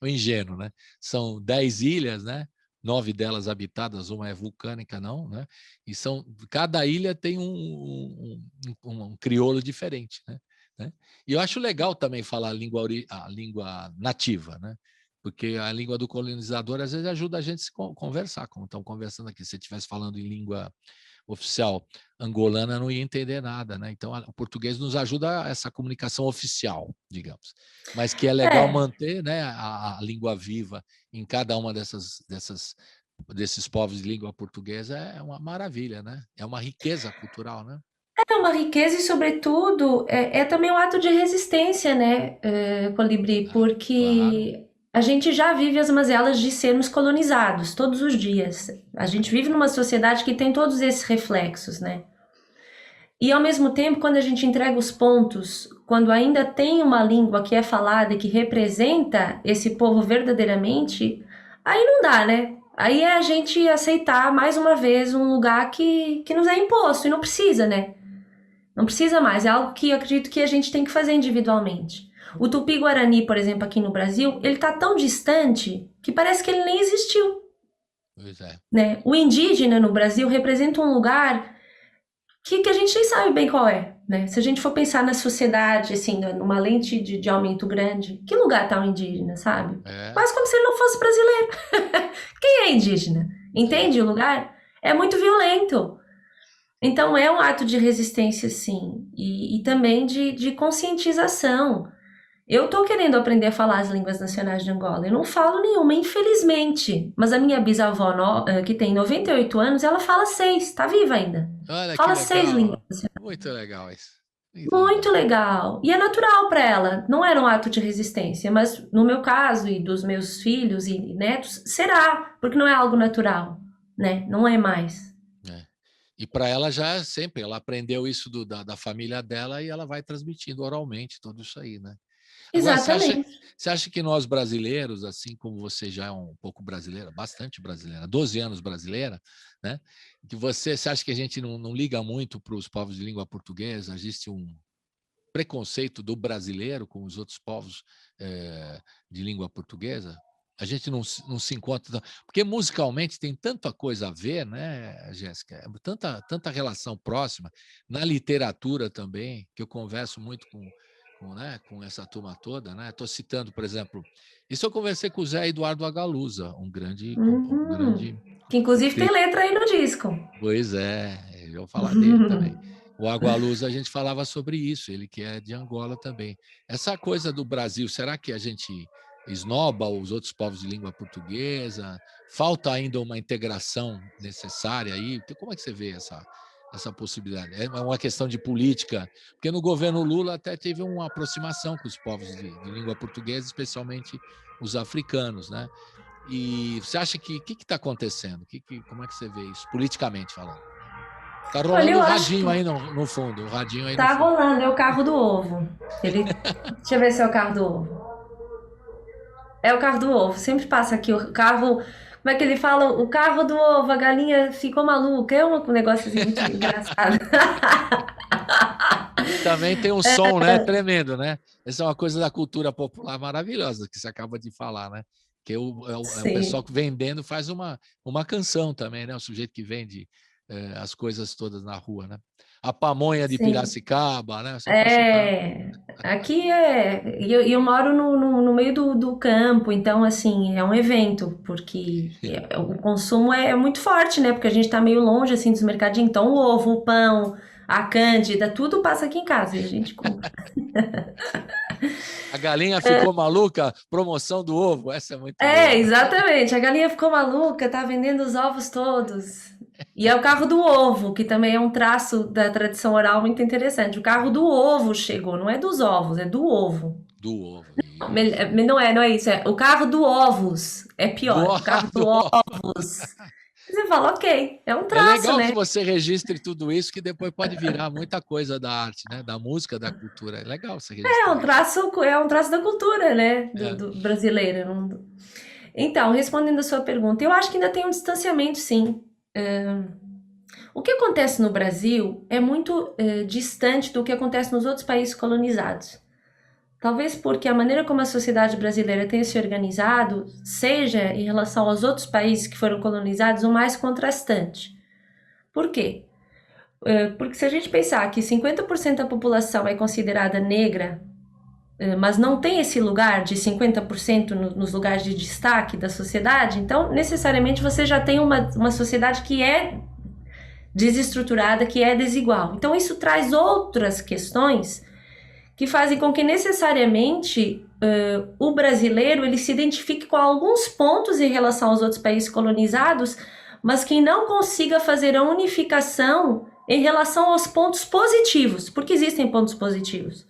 um ingênuo, né? São 10 ilhas, né? 9 delas habitadas, uma é vulcânica, não, né? E cada ilha tem um crioulo diferente, né? E eu acho legal também falar a língua nativa, né? Porque a língua do colonizador às vezes ajuda a gente a se conversar, como estão conversando aqui. Se você estivesse falando em língua oficial angolana, não ia entender nada, né? Então, o português nos ajuda a essa comunicação oficial, digamos. Mas que é legal manter, né, a língua viva em cada uma desses povos de língua portuguesa, é uma maravilha, né? É uma riqueza cultural, né? É uma riqueza e, sobretudo, é também um ato de resistência, né, Colibri? Porque a gente já vive as mazelas de sermos colonizados todos os dias. A gente vive numa sociedade que tem todos esses reflexos, né? E ao mesmo tempo, quando a gente entrega os pontos, quando ainda tem uma língua que é falada e que representa esse povo verdadeiramente, aí não dá, né? Aí é a gente aceitar mais uma vez um lugar que nos é imposto e não precisa, né? Não precisa mais, é algo que eu acredito que a gente tem que fazer individualmente. O Tupi-Guarani, por exemplo, aqui no Brasil, ele tá tão distante que parece que ele nem existiu, Pois é. né? O indígena no Brasil representa um lugar que a gente nem sabe bem qual é, né? Se a gente for pensar na sociedade, assim, numa lente de aumento grande, que lugar tá o indígena, sabe? É. Quase como se ele não fosse brasileiro. Quem é indígena? Entende o lugar? É muito violento. Então é um ato de resistência, sim, e também de conscientização. Eu tô querendo aprender a falar as línguas nacionais de Angola. Eu não falo nenhuma, infelizmente. Mas a minha bisavó, que tem 98 anos, ela fala 6, tá viva ainda. Olha Fala que 6 legal. línguas nacionais. Muito legal isso. Muito legal. E é natural para ela. Não era um ato de resistência, mas no meu caso e dos meus filhos e netos, será, porque não é algo natural, né? Não é mais. E para ela já sempre, ela aprendeu isso da família dela e ela vai transmitindo oralmente tudo isso aí, né? Agora, Exatamente. você acha que nós brasileiros, assim como você já é um pouco brasileira, bastante brasileira, 12 anos brasileira, né? Que você acha que a gente não liga muito para os povos de língua portuguesa? Existe um preconceito do brasileiro com os outros povos de língua portuguesa? A gente não se encontra... Porque musicalmente tem tanta coisa a ver, né, Jéssica? Tanta relação próxima. Na literatura também, que eu converso muito com essa turma toda, né? Estou citando, por exemplo, isso eu conversei com o Zé Eduardo Agalusa, um grande Que inclusive tem letra aí no disco. Pois é, eu vou falar dele também. O Agualusa, a gente falava sobre isso, ele que é de Angola também. Essa coisa do Brasil, será que a gente esnoba os outros povos de língua portuguesa? Falta ainda uma integração necessária aí? Como é que você vê essa possibilidade? É uma questão de política, porque no governo Lula até teve uma aproximação com os povos de língua portuguesa, especialmente os africanos, né? E você acha que está acontecendo? Como é que você vê isso, politicamente falando? Tá rolando o radinho aí no fundo. O radinho aí tá no fundo. rolando, é o carro do ovo. Deixa eu ver se é o carro do ovo. É o carro do ovo. Sempre passa aqui o carro. Como é que ele fala? O carro do ovo, a galinha ficou maluca. É um negócio assim, muito engraçado. Também tem um som, né? Tremendo, né? Essa é uma coisa da cultura popular maravilhosa que você acaba de falar, né? Que é o pessoal que vendendo faz uma canção também, né? O sujeito que vende as coisas todas na rua, né? A pamonha de Piracicaba, né? Aqui eu moro no meio do campo, então assim, é um evento, porque o consumo é muito forte, né? Porque a gente tá meio longe assim dos mercadinhos, então o ovo, o pão, a cândida, tudo passa aqui em casa e a gente compra. A galinha ficou maluca, promoção do ovo, essa é muito boa. Exatamente, a galinha ficou maluca, tá vendendo os ovos todos. E é o carro do ovo, que também é um traço da tradição oral muito interessante. O carro do ovo chegou, não é dos ovos, é do ovo. Do ovo. Não é isso, é o carro do ovos. É pior, o carro do ovos. Você fala, ok, é um traço, né? É legal que você registre tudo isso, que depois pode virar muita coisa da arte, né? Da música, da cultura. É legal você registrar. É um traço da cultura, né? Do brasileiro. Então, respondendo a sua pergunta, eu acho que ainda tem um distanciamento, sim. O que acontece no Brasil é muito distante do que acontece nos outros países colonizados. Talvez porque a maneira como a sociedade brasileira tem se organizado seja, em relação aos outros países que foram colonizados, o mais contrastante. Por quê? Porque se a gente pensar que 50% da população é considerada negra, mas não tem esse lugar de 50% nos lugares de destaque da sociedade, então necessariamente você já tem uma sociedade que é desestruturada, que é desigual. Então isso traz outras questões que fazem com que necessariamente o brasileiro ele se identifique com alguns pontos em relação aos outros países colonizados, mas que não consiga fazer a unificação em relação aos pontos positivos, porque existem pontos positivos,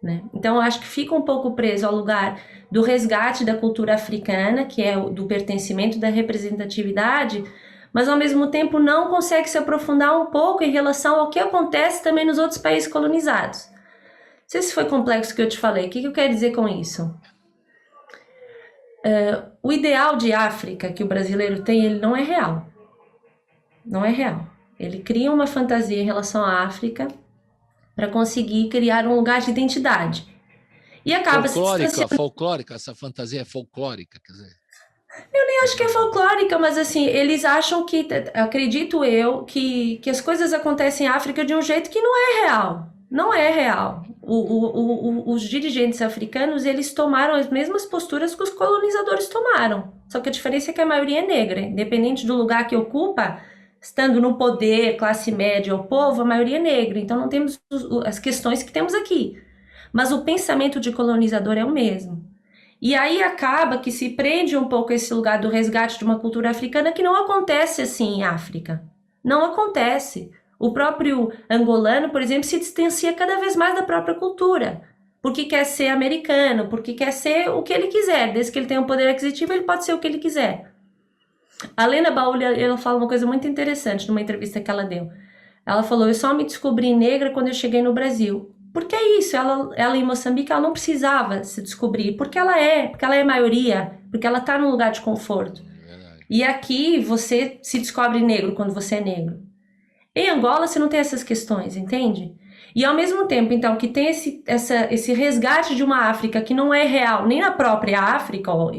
né? Então eu acho que fica um pouco preso ao lugar do resgate da cultura africana, que é do pertencimento, da representatividade, mas ao mesmo tempo não consegue se aprofundar um pouco em relação ao que acontece também nos outros países colonizados. Não sei se foi complexo o que eu te falei. O que eu quero dizer com isso? O ideal de África que o brasileiro tem, ele não é real. Não é real. Ele cria uma fantasia em relação à África para conseguir criar um lugar de identidade. E acaba se distanciando. Folclórica, essa fantasia é folclórica, quer dizer. Eu nem acho que é folclórica, mas assim, eles acham que, acredito eu, que as coisas acontecem em África de um jeito que não é real. Não é real. Os dirigentes africanos, eles tomaram as mesmas posturas que os colonizadores tomaram. Só que a diferença é que a maioria é negra. Independente do lugar que ocupa, estando no poder, classe média ou povo, a maioria é negra. Então não temos as questões que temos aqui. Mas o pensamento de colonizador é o mesmo. E aí acaba que se prende um pouco esse lugar do resgate de uma cultura africana que não acontece assim em África. Não acontece. O próprio angolano, por exemplo, se distancia cada vez mais da própria cultura. Porque quer ser americano, porque quer ser o que ele quiser. Desde que ele tenha um poder aquisitivo, ele pode ser o que ele quiser. A Lena Baúli, ela fala uma coisa muito interessante numa entrevista que ela deu. Ela falou, eu só me descobri negra quando eu cheguei no Brasil. Porque é isso, ela em Moçambique, ela não precisava se descobrir, porque ela é maioria, porque ela tá num lugar de conforto. E aqui você se descobre negro quando você é negro. Em Angola você não tem essas questões, entende? E ao mesmo tempo, então, que tem esse resgate de uma África que não é real, nem na própria África, ou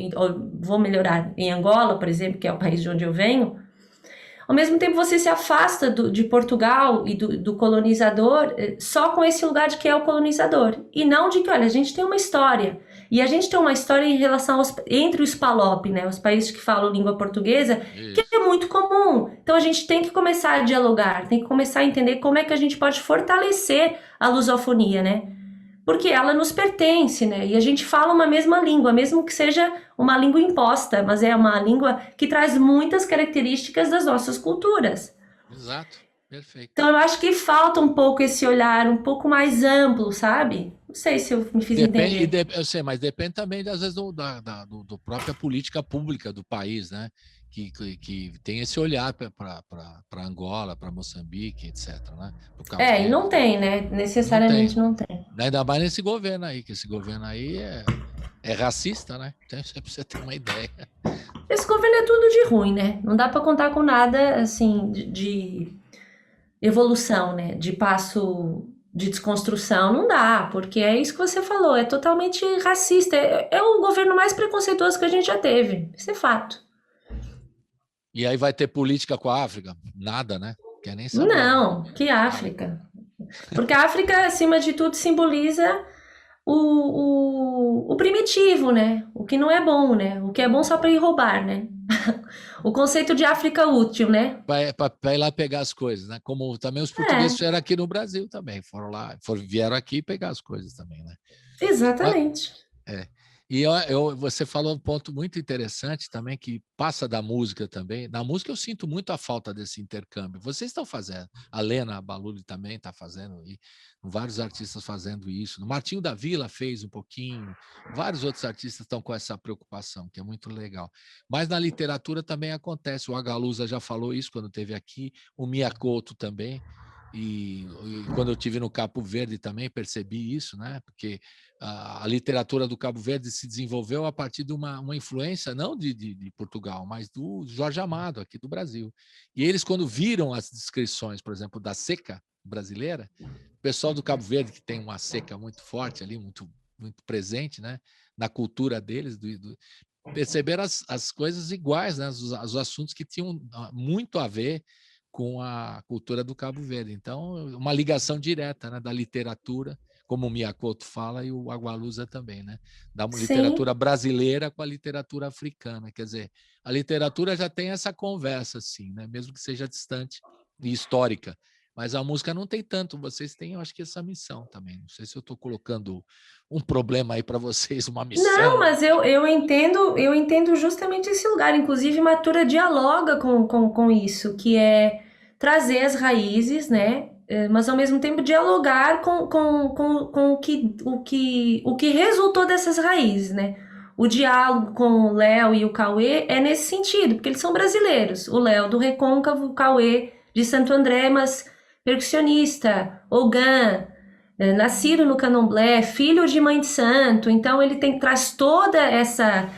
vou melhorar, em Angola, por exemplo, que é o país de onde eu venho, ao mesmo tempo você se afasta de Portugal e do colonizador só com esse lugar de que é o colonizador. E não de que, olha, a gente tem uma história. E a gente tem uma história em relação entre os PALOP, né, os países que falam língua portuguesa, que é muito comum. Então a gente tem que começar a dialogar, tem que começar a entender como é que a gente pode fortalecer a lusofonia, né? Porque ela nos pertence, né? E a gente fala uma mesma língua, mesmo que seja uma língua imposta, mas é uma língua que traz muitas características das nossas culturas. Exato, perfeito. Então eu acho que falta um pouco esse olhar um pouco mais amplo, sabe? Não sei se eu me fiz entender. Eu sei, mas depende também, às vezes, do própria política pública do país, né? Que tem esse olhar para Angola, para Moçambique, etc. Né? E não tem, né? Necessariamente não tem. Ainda mais nesse governo aí, que esse governo aí é racista, né? Então, pra você ter uma ideia. Esse governo é tudo de ruim, né? Não dá para contar com nada, assim, de evolução, né? De passo de desconstrução, não dá, porque é isso que você falou, é totalmente racista. É o governo mais preconceituoso que a gente já teve. Isso é fato. E aí vai ter política com a África? Nada, né? Quer nem saber. Não, que África. Porque a África, acima de tudo, simboliza o primitivo, né? O que não é bom, né? O que é bom só para ir roubar, né? O conceito de África útil, né? Para ir lá pegar as coisas, né? Como também os portugueses fizeram aqui no Brasil também. Vieram aqui pegar as coisas também, né? Exatamente. E você falou um ponto muito interessante também, que passa da música também. Na música eu sinto muito a falta desse intercâmbio. Vocês estão fazendo, a Lena Baúli também está fazendo, e vários artistas fazendo isso. O Martinho da Vila fez um pouquinho, vários outros artistas estão com essa preocupação, que é muito legal. Mas na literatura também acontece, o Agalusa já falou isso quando esteve aqui, o Mia Couto também. E quando eu estive no Cabo Verde também percebi isso, né? Porque a literatura do Cabo Verde se desenvolveu a partir de uma influência não de Portugal, mas do Jorge Amado, aqui do Brasil. E eles, quando viram as descrições, por exemplo, da seca brasileira, o pessoal do Cabo Verde, que tem uma seca muito forte ali, muito, muito presente, né? Na cultura deles, perceberam as coisas iguais, né? Os assuntos que tinham muito a ver com a cultura do Cabo Verde. Então, uma ligação direta, né, da literatura, como o Mia Couto fala, e o Agualusa também, né? Da literatura brasileira com a literatura africana. Quer dizer, a literatura já tem essa conversa, assim, né? Mesmo que seja distante e histórica. Mas a música não tem tanto. Vocês têm, eu acho que, essa missão também. Não sei se eu estou colocando um problema aí para vocês, uma missão. Não, mas eu entendo justamente esse lugar. Inclusive, Matura dialoga com isso, que é trazer as raízes, né? Mas ao mesmo tempo dialogar com o que resultou dessas raízes, né? O diálogo com o Léo e o Cauê é nesse sentido, porque eles são brasileiros. O Léo do Recôncavo, o Cauê de Santo André, mas percussionista, Ogã, nascido no candomblé, filho de mãe de santo. Então ele traz toda essa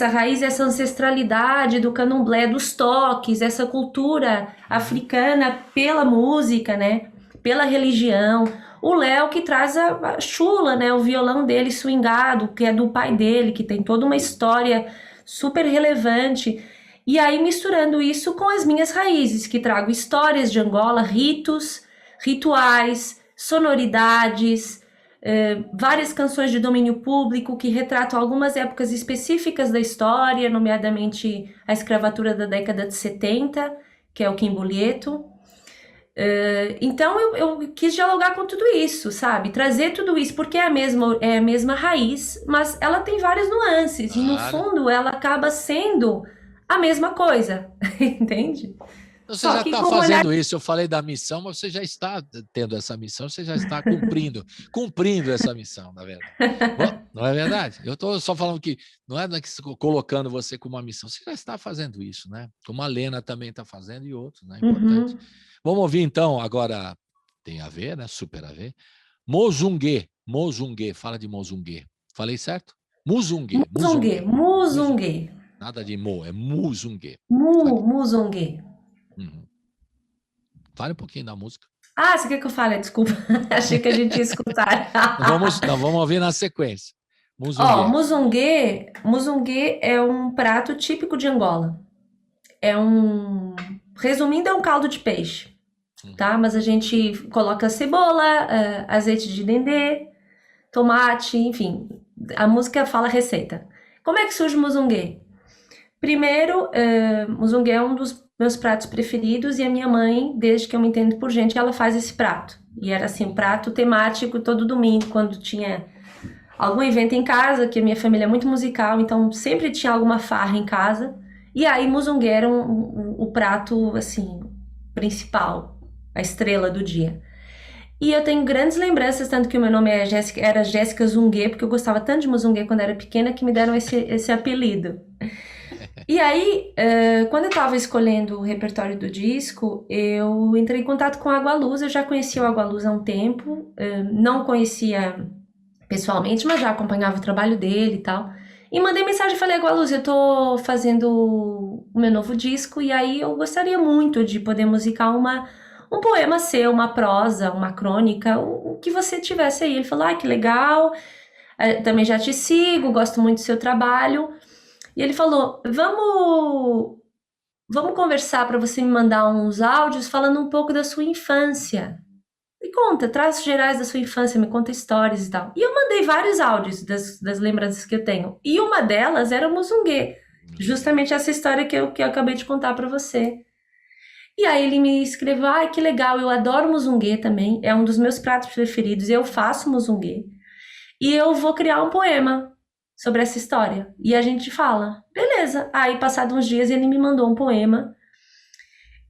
raiz, essa ancestralidade do candomblé, dos toques, essa cultura africana pela música, né? Pela religião. O Léo que traz a chula, né? O violão dele swingado, que é do pai dele, que tem toda uma história super relevante. E aí misturando isso com as minhas raízes, que trago histórias de Angola, ritos, rituais, sonoridades, várias canções de domínio público que retratam algumas épocas específicas da história, nomeadamente a escravatura da década de 70, que é o Quimbolieto. Então eu quis dialogar com tudo isso, sabe? Trazer tudo isso, porque é a mesma raiz, mas ela tem várias nuances, e no fundo ela acaba sendo a mesma coisa, entende? Você já está fazendo isso, eu falei da missão, mas você já está tendo essa missão, você já está cumprindo essa missão, na verdade. Não é verdade? Eu estou só falando que não é colocando você como uma missão, você já está fazendo isso, né? Como a Lena também está fazendo e outros, né? Importante. Vamos ouvir então, agora tem a ver, né? Super a ver. Mozungue, fala de Mozungue. Falei certo? Muzungue. Nada de mo, é Muzungue. Muzungue. Fale um pouquinho da música. Ah, você quer que eu fale? Desculpa, achei que a gente ia escutar. Vamos ouvir na sequência. Muzungue. Muzungue é um prato típico de Angola. Resumindo, é um caldo de peixe, tá? Mas a gente coloca cebola, azeite de dendê, tomate, enfim. A música fala a receita. Como é que surge o muzungue? Primeiro, muzungue é um dos meus pratos preferidos, e a minha mãe, desde que eu me entendo por gente, ela faz esse prato. E era assim, um prato temático todo domingo, quando tinha algum evento em casa, que a minha família é muito musical, então sempre tinha alguma farra em casa. E aí muzungue era o prato, assim, principal, a estrela do dia. E eu tenho grandes lembranças, tanto que o meu nome era Jéssica Zungue, porque eu gostava tanto de muzungue quando era pequena, que me deram esse apelido. E aí, quando eu estava escolhendo o repertório do disco, eu entrei em contato com o Agualuz. Eu já conhecia o Agualuz há um tempo, não conhecia pessoalmente, mas já acompanhava o trabalho dele e tal. E mandei mensagem e falei: Agualuz, eu tô fazendo o meu novo disco, e aí eu gostaria muito de poder musicar um poema seu, uma prosa, uma crônica, o que você tivesse aí. Ele falou: que legal, também já te sigo, gosto muito do seu trabalho. E ele falou: vamos conversar para você me mandar uns áudios falando um pouco da sua infância. Me conta, traços gerais da sua infância, me conta histórias e tal. E eu mandei vários áudios das lembranças que eu tenho. E uma delas era o muzungue, justamente essa história que eu acabei de contar para você. E aí ele me escreveu: que legal, eu adoro muzungue também, é um dos meus pratos preferidos, eu faço muzungue. E eu vou criar um poema sobre essa história. E a gente fala, beleza. Aí, passados uns dias, ele me mandou um poema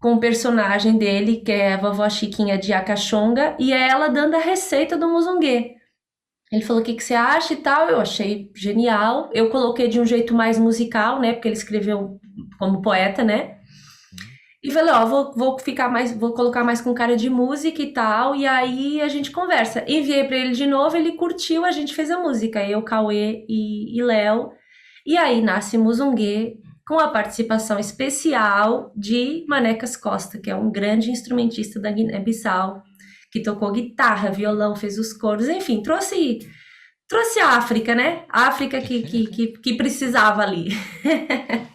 com o personagem dele, que é a vovó Chiquinha de Acachonga, e é ela dando a receita do muzungue. Ele falou: o que você acha e tal? Eu achei genial. Eu coloquei de um jeito mais musical, né? Porque ele escreveu como poeta, né? E falei: vou colocar mais com cara de música e tal, e aí a gente conversa. Enviei para ele de novo, ele curtiu, a gente fez a música, eu, Cauê e Léo. E aí nasce Muzungue, com a participação especial de Manecas Costa, que é um grande instrumentista da Guiné-Bissau, que tocou guitarra, violão, fez os coros, enfim, trouxe a África, né? A África que precisava ali.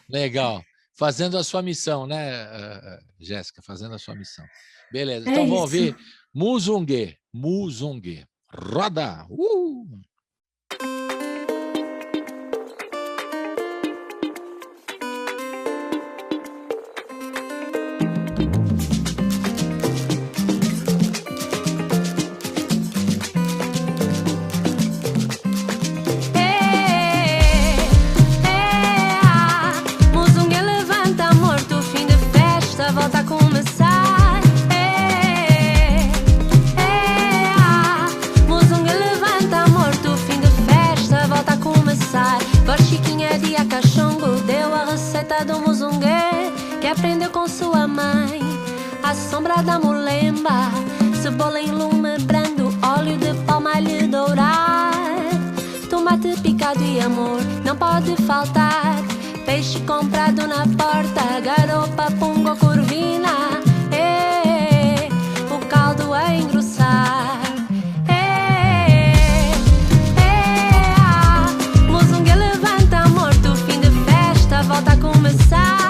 Legal. Fazendo a sua missão, né, Jéssica? Fazendo a sua missão. Beleza. Então vamos ouvir Muzungue. Roda! Volta a começar. Muzungue levanta morto. aprendeu com sua mãe. A sombra da mulemba, cebola em lume brando, óleo de palma lhe dourar. Tomate picado e amor não pode faltar. Peixe comprado na porta, garopa, pungo, curvina. O caldo a engrossar. Muzungue levanta morto, fim de festa, volta a começar.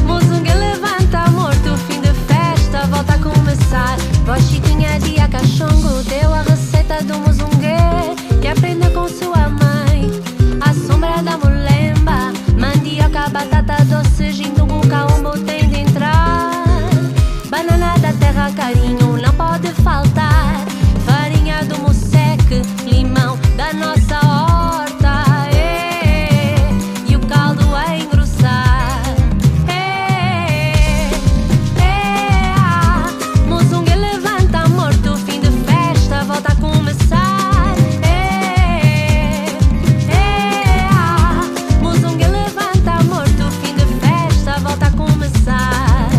Muzungue levanta morto, fim de festa, volta a começar. Vó Chiquinha de Acachongo deu a receita do muzungue, que aprendeu com sua mãe. A sombra da mulemba, mandioca, batata doce, jindugu, caombo tem de entrar. Banana da terra, carinho, não pode faltar. Farinha do museque, limão da nossa horta. E o caldo a engrossar. Muzungue levanta morto, fim de festa, volta a começar. Muzungue levanta morto, fim de festa, volta a começar.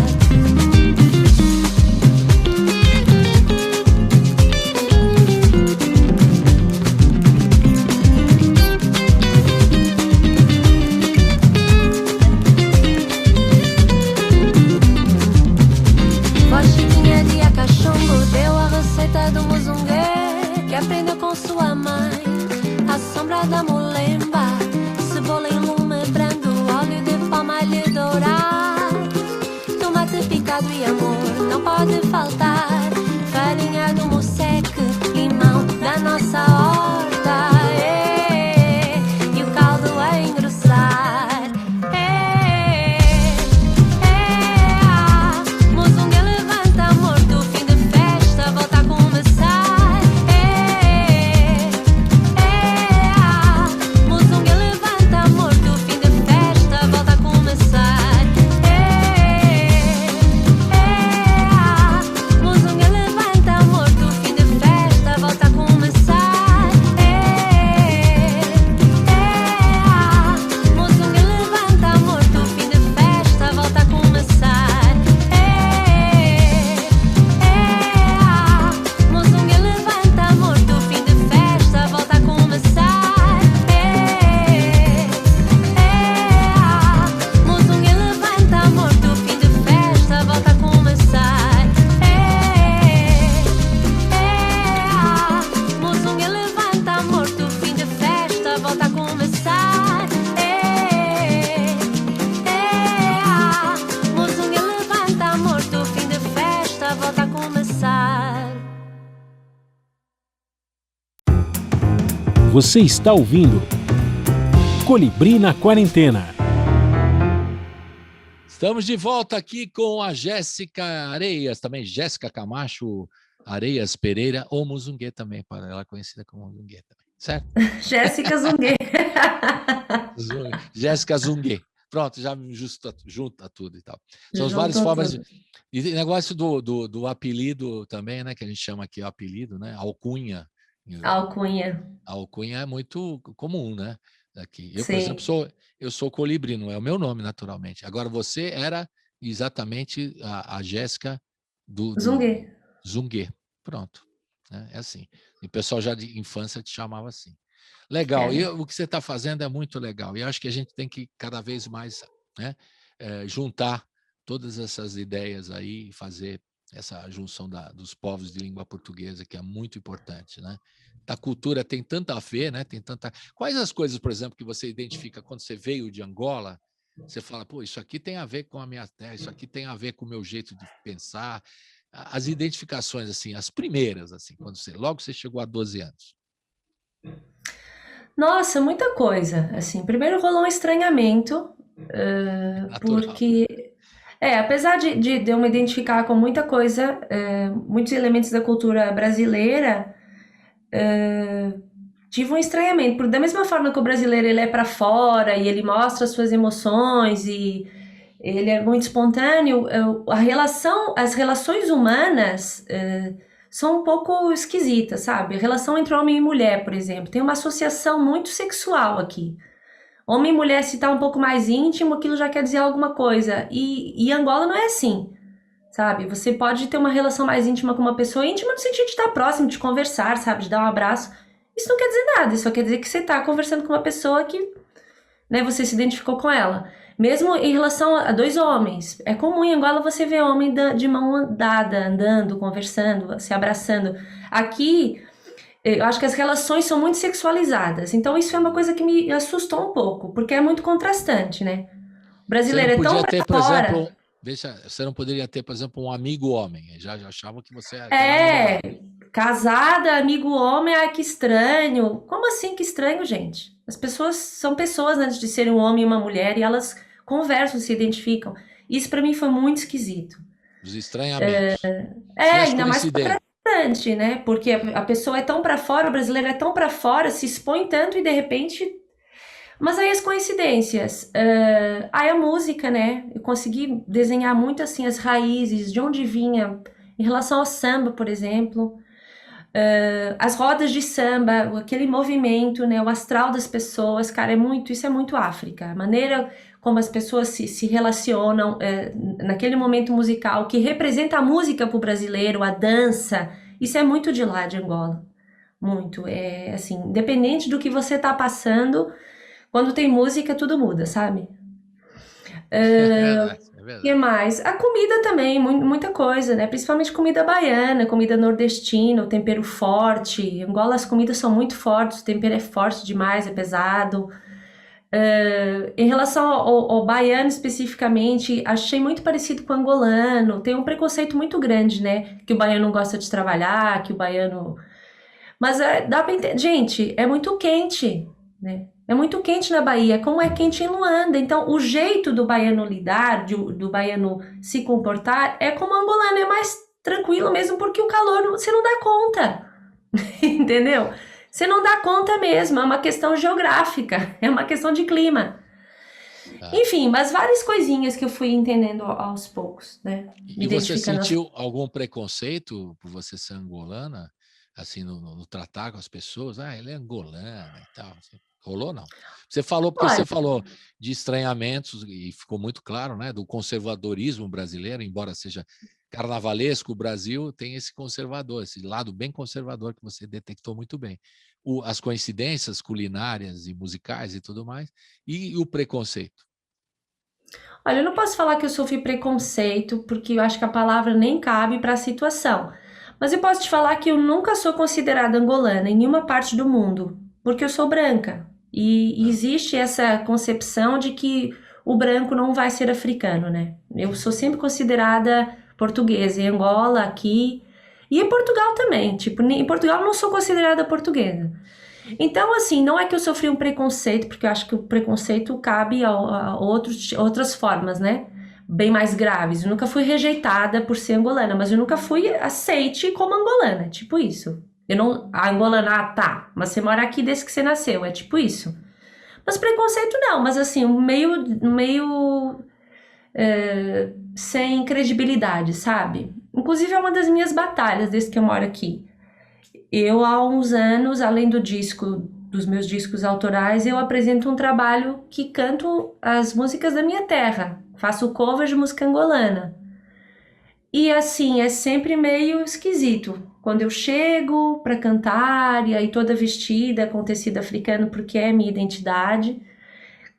Vó Chiquinha de Acachongo deu a receita do muzungue, que aprendeu com sua mãe. A sombra da mulemba, cebola em lume brando, óleo de palma lhe dourar. Tomate picado e amor não pode faltar. Farinha do museque, limão da nossa horta. E o caldo a engrossar. Muzungue levanta morto, fim de festa, volta a começar. Muzungue levanta morto, fim de festa, volta a começar. Muzungue levanta morto, fim de festa, volta a começar. Muzungue levanta morto, fim de festa, volta a começar. Muzungue levanta morto, fim de festa, volta a começar. Muzungue levanta morto, fim de festa, volta a começar. Muzungue levanta morto, fim de festa, volta a começar. Muzungue levanta morto, fim de festa, volta a começar. Você está ouvindo Colibri na Quarentena. Estamos de volta aqui com a Jéssica Areias, também Jéssica Camacho Areias Pereira, ou Muzungue também, para ela conhecida como Muzungue também, certo? Jéssica Zungue. Jéssica Zungue. Pronto, já junta tudo e tal. São as várias Juntou formas tudo. E negócio do apelido também, né? Que a gente chama aqui apelido, né? Alcunha. Alcunha. A alcunha é muito comum, né? Aqui. Eu, por Sim. exemplo, eu sou Colibri, não é o meu nome, naturalmente. Agora, você era exatamente a Jéssica do Zungue. Zungue. Pronto. Né? É assim. E o pessoal já de infância te chamava assim. Legal. É. E o que você está fazendo é muito legal. E eu acho que a gente tem que cada vez mais, né, juntar todas essas ideias aí e fazer essa junção dos povos de língua portuguesa, que é muito importante, né? A cultura tem tanto a ver, né? Tem tanta. Quais as coisas, por exemplo, que você identifica quando você veio de Angola? Você fala, pô, isso aqui tem a ver com a minha terra, isso aqui tem a ver com o meu jeito de pensar. As identificações, assim, as primeiras, assim, quando logo você chegou a 12 anos. Nossa, muita coisa. Assim, primeiro rolou um estranhamento, Natural. porque apesar de eu me identificar com muita coisa, muitos elementos da cultura brasileira, tive um estranhamento, porque da mesma forma que o brasileiro ele é para fora e ele mostra as suas emoções e ele é muito espontâneo, as relações humanas são um pouco esquisitas, sabe? A relação entre homem e mulher, por exemplo, tem uma associação muito sexual aqui. Homem e mulher, se tá um pouco mais íntimo, aquilo já quer dizer alguma coisa. E Angola não é assim, sabe? Você pode ter uma relação mais íntima com uma pessoa, íntima no sentido de estar próximo, de conversar, sabe? De dar um abraço. Isso não quer dizer nada, isso só quer dizer que você tá conversando com uma pessoa que, né, você se identificou com ela. Mesmo em relação a dois homens, é comum em Angola você ver homem de mão dada, andando, conversando, se abraçando. Aqui, eu acho que as relações são muito sexualizadas, então isso é uma coisa que me assustou um pouco, porque é muito contrastante, né? O brasileiro é tão pra fora. Exemplo, veja, você não poderia ter, por exemplo, um amigo homem. Já achavam que você era casada, amigo homem, ai que estranho. Como assim que estranho, gente? As pessoas são pessoas antes de serem um homem e uma mulher e elas conversam, se identificam. Isso pra mim foi muito esquisito. Os estranhamentos. Ainda mais contrastante, né? Porque a pessoa é tão pra fora, o brasileiro é tão pra fora, se expõe tanto e de repente... Mas aí as coincidências, aí a música, né? Eu consegui desenhar muito assim as raízes, de onde vinha, em relação ao samba, por exemplo, as rodas de samba, aquele movimento, né? O astral das pessoas, cara, isso é muito África. A maneira como as pessoas se relacionam naquele momento musical, que representa a música para o brasileiro, a dança, isso é muito de lá, de Angola. Muito. É assim, independente do que você tá passando... Quando tem música, tudo muda, sabe? É verdade. O que mais? A comida também, muita coisa, né? Principalmente comida baiana, comida nordestina, o tempero forte. Em Angola as comidas são muito fortes, o tempero é forte demais, é pesado. Em relação ao baiano especificamente, achei muito parecido com o angolano. Tem um preconceito muito grande, né? Que o baiano não gosta de trabalhar, que o baiano... Mas dá pra entender. Gente, é muito quente, né? É muito quente na Bahia, como é quente em Luanda. Então, o jeito do baiano lidar, do baiano se comportar, é como o angolano, é mais tranquilo mesmo, porque o calor você não dá conta. Entendeu? Você não dá conta mesmo, é uma questão geográfica, é uma questão de clima. Enfim, mas várias coisinhas que eu fui entendendo aos poucos, né? E você sentiu algum preconceito por você ser angolana? Assim, no tratar com as pessoas? Ele é angolana e tal, assim. Rolou, não? Você falou, porque você falou de estranhamentos, e ficou muito claro, né? Do conservadorismo brasileiro, embora seja carnavalesco, o Brasil tem esse conservador, esse lado bem conservador que você detectou muito bem. As coincidências culinárias e musicais e tudo mais, e o preconceito. Olha, eu não posso falar que eu sofri preconceito, porque eu acho que a palavra nem cabe para a situação. Mas eu posso te falar que eu nunca sou considerada angolana em nenhuma parte do mundo, porque eu sou branca. E existe essa concepção de que o branco não vai ser africano, né? Eu sou sempre considerada portuguesa em Angola, aqui, e em Portugal também. Tipo, em Portugal eu não sou considerada portuguesa. Então, assim, não é que eu sofri um preconceito, porque eu acho que o preconceito cabe a outras formas, né? Bem mais graves. Eu nunca fui rejeitada por ser angolana, mas eu nunca fui aceite como angolana, tipo isso. A angolana, tá, mas você mora aqui desde que você nasceu, é tipo isso. Mas preconceito não, mas assim, meio sem credibilidade, sabe? Inclusive é uma das minhas batalhas desde que eu moro aqui. Eu, há uns anos, além dos meus discos autorais, eu apresento um trabalho que canto as músicas da minha terra. Faço cover de música angolana. E assim, é sempre meio esquisito. Quando eu chego para cantar, e aí toda vestida com tecido africano, porque é minha identidade.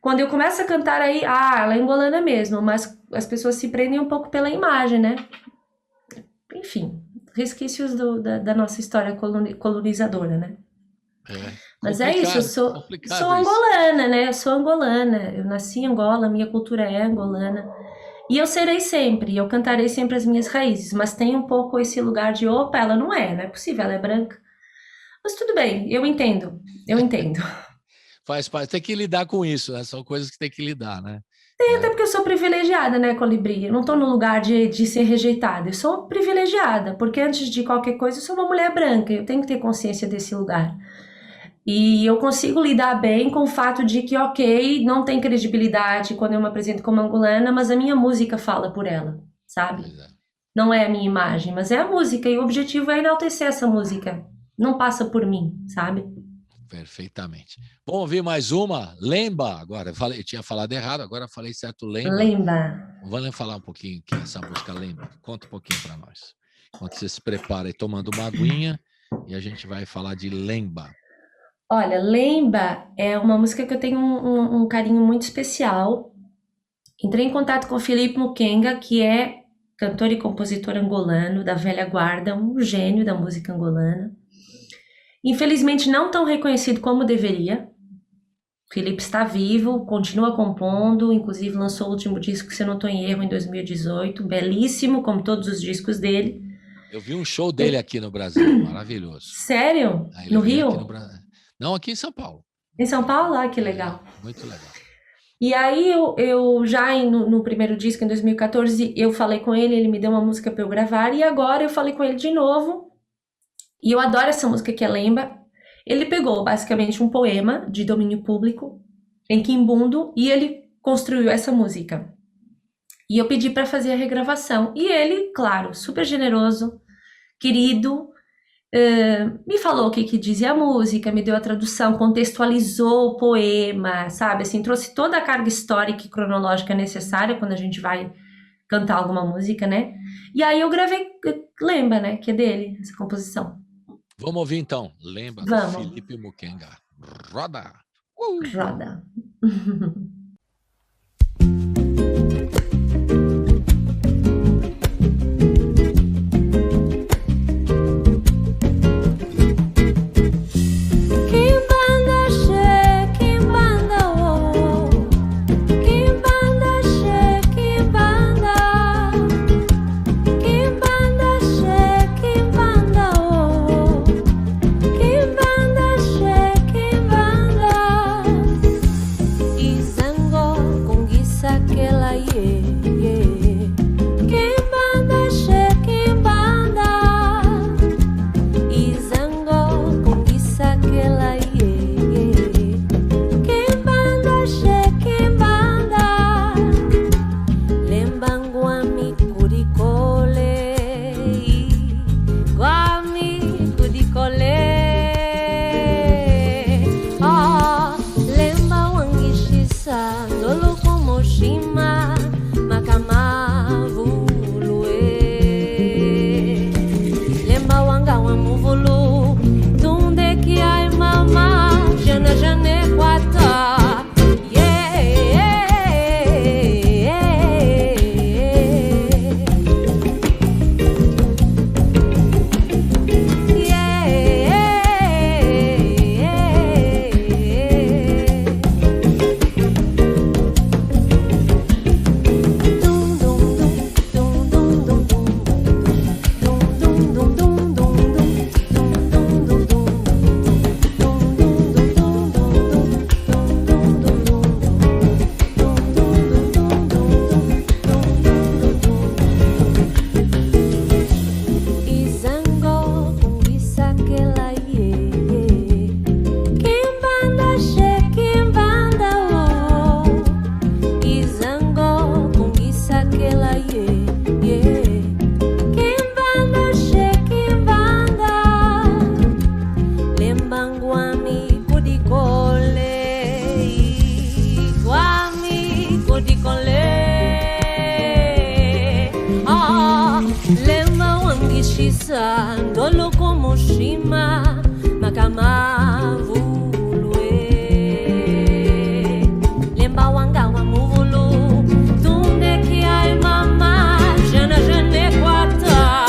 Quando eu começo a cantar aí, ela é angolana mesmo, mas as pessoas se prendem um pouco pela imagem, né? Enfim, resquícios da nossa história colonizadora, né? Mas é isso, eu sou angolana, né? Eu sou angolana, eu nasci em Angola, minha cultura é angolana. E eu serei sempre, eu cantarei sempre as minhas raízes, mas tem um pouco esse lugar de, opa, ela não é possível, ela é branca. Mas tudo bem, eu entendo. Faz parte, tem que lidar com isso, né? São coisas que tem que lidar, né? Até porque eu sou privilegiada, né, Colibri? Eu não tô no lugar de ser rejeitada, eu sou privilegiada, porque antes de qualquer coisa eu sou uma mulher branca, eu tenho que ter consciência desse lugar. E eu consigo lidar bem com o fato de que, ok, não tem credibilidade quando eu me apresento como angolana, mas a minha música fala por ela, sabe? Não é a minha imagem, mas é a música, e o objetivo é enaltecer essa música. Não passa por mim, sabe? Perfeitamente. Vamos ouvir mais uma? Lemba, agora. Eu tinha falado errado, agora eu falei certo. Lemba. Lemba. Vamos falar um pouquinho que essa música Lemba. Conta um pouquinho para nós. Enquanto você se prepara aí tomando uma aguinha, e a gente vai falar de Lemba. Olha, Lemba é uma música que eu tenho um carinho muito especial. Entrei em contato com o Filipe Mukenga, que é cantor e compositor angolano da velha guarda, um gênio da música angolana. Infelizmente não tão reconhecido como deveria. O Filipe está vivo, continua compondo, inclusive lançou o último disco, se eu não estou em erro, em 2018, belíssimo, como todos os discos dele. Eu vi um show dele aqui no Brasil, maravilhoso. Sério? Ele No veio Rio? aqui Não, aqui em São Paulo. Em São Paulo? Ah, que legal. Muito legal. E aí eu já no primeiro disco, em 2014, eu falei com ele, ele me deu uma música para eu gravar, e agora eu falei com ele de novo, e eu adoro essa música que é Lemba. Ele pegou basicamente um poema de domínio público em Quimbundo e ele construiu essa música. E eu pedi para fazer a regravação. E ele, claro, super generoso, querido, me falou o que dizia a música, me deu a tradução, contextualizou o poema, sabe? Assim, trouxe toda a carga histórica e cronológica necessária quando a gente vai cantar alguma música, né? E aí eu gravei Lemba, né? Que é dele, essa composição. Vamos ouvir então. Lemba do Vamos. Filipe Mukenga. Roda! Roda. Ndolo como shima makamavu lemba wanga wa muvulu tunde ki ai mama jana jane kwata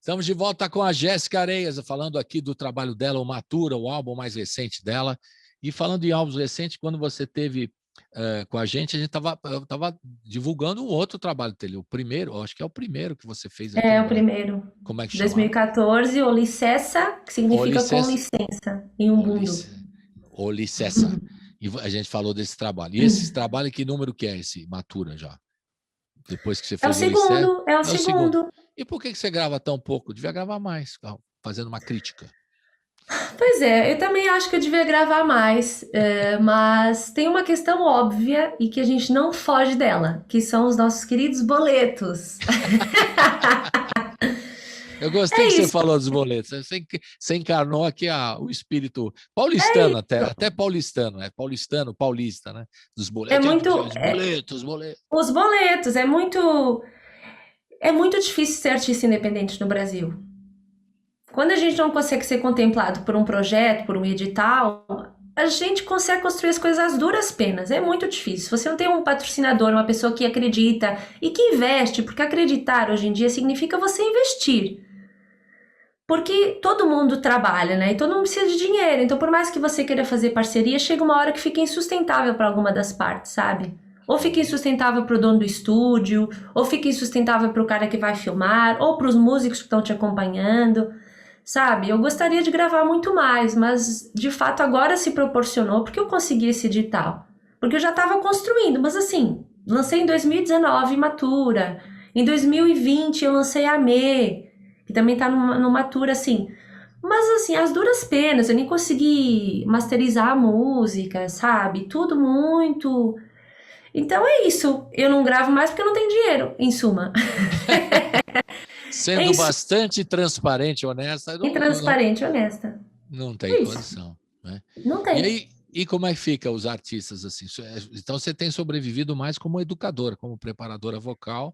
Estamos de volta com a Jéssica Areias, falando aqui do trabalho dela, o Matura, o álbum mais recente dela. E falando em álbuns recentes, quando você teve com a gente estava divulgando um outro trabalho dele, o primeiro, acho que é o primeiro que você fez aqui É no o Brasil. primeiro. Como é que chama? 2014, O Licença, que significa com licença, em Ubuntu. O Licença. E a gente falou desse trabalho. E esse trabalho, que número que é esse, Matura já? Depois que você É o fez o Licença? segundo, é o segundo. E por que você grava tão pouco? Devia gravar mais, fazendo uma crítica. Pois é, eu também acho que eu devia gravar mais, mas tem uma questão óbvia e que a gente não foge dela, que são os nossos queridos boletos. Eu gostei que você falou dos boletos. Você encarnou aqui o espírito paulistano, até paulistano, paulista, né? Dos boletos. É muito. Os boletos. Os boletos, é muito difícil ser artista independente no Brasil. Quando a gente não consegue ser contemplado por um projeto, por um edital, a gente consegue construir as coisas às duras penas. É muito difícil. Se você não tem um patrocinador, uma pessoa que acredita e que investe, porque acreditar hoje em dia significa você investir. Porque todo mundo trabalha, né? E todo mundo precisa de dinheiro. Então, por mais que você queira fazer parceria, chega uma hora que fica insustentável para alguma das partes, sabe? Ou fica insustentável para o dono do estúdio, ou fica insustentável para o cara que vai filmar, ou para os músicos que estão te acompanhando. Sabe, eu gostaria de gravar muito mais, mas de fato agora se proporcionou porque eu consegui esse edital. Porque eu já estava construindo, mas assim, lancei em 2019 Matura, em 2020 eu lancei Amê, que também está no Matura, assim. Mas assim, as duras penas, eu nem consegui masterizar a música, sabe? Tudo muito... Então é isso, eu não gravo mais porque eu não tenho dinheiro, em suma. Sendo bastante transparente e honesta. Honesta. Não tem condição. Né? Não tem. E como é que fica os artistas assim? Então você tem sobrevivido mais como educadora, como preparadora vocal,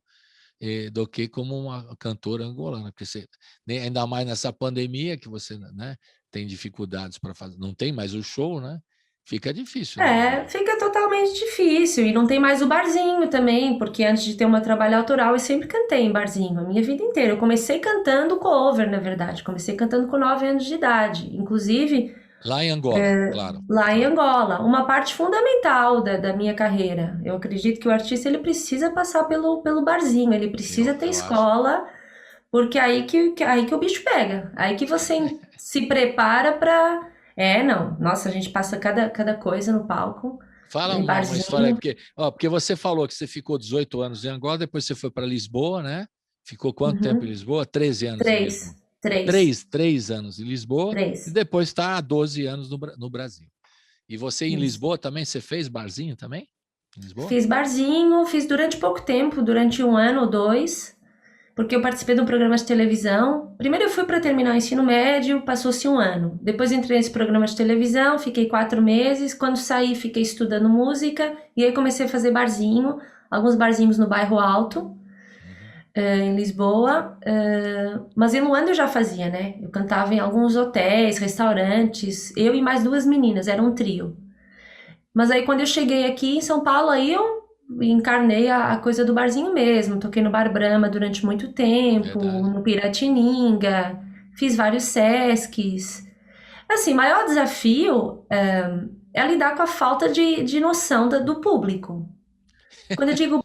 do que como uma cantora angolana. Porque você, ainda mais nessa pandemia que você, né, tem dificuldades para fazer. Não tem mais o show, né? Fica difícil. Né? Fica totalmente difícil. E não tem mais o barzinho também, porque antes de ter um trabalho autoral, eu sempre cantei em barzinho, a minha vida inteira. Eu comecei cantando cover, na verdade. Comecei cantando com 9 anos de idade. Inclusive... Lá em Angola, claro. Lá em Angola. Uma parte fundamental da minha carreira. Eu acredito que o artista ele precisa passar pelo barzinho, ele precisa ter escola, porque aí que o bicho pega. Aí que você se prepara para... não. Nossa, a gente passa cada coisa no palco. Fala uma história, porque você falou que você ficou 18 anos em Angola, depois você foi para Lisboa, né? Ficou quanto tempo em Lisboa? 13 anos. 3 anos em Lisboa. 3. E depois está há 12 anos no Brasil. E você em Lisboa também, você fez barzinho também? Em Lisboa? Fiz barzinho, fiz durante pouco tempo, durante 1 ano ou 2. Porque eu participei de um programa de televisão. Primeiro eu fui para terminar o ensino médio, passou-se 1 ano. Depois entrei nesse programa de televisão, fiquei 4 meses. Quando saí, fiquei estudando música. E aí comecei a fazer barzinho. Alguns barzinhos no Bairro Alto, em Lisboa. Mas em Luanda eu já fazia, né? Eu cantava em alguns hotéis, restaurantes. Eu e mais 2 meninas, era um trio. Mas aí quando eu cheguei aqui em São Paulo, aí eu encarnei a coisa do barzinho mesmo. Toquei no Bar Brahma durante muito tempo, no Piratininga, fiz vários Sescs. Assim, o maior desafio é lidar com a falta de noção do público. Quando eu digo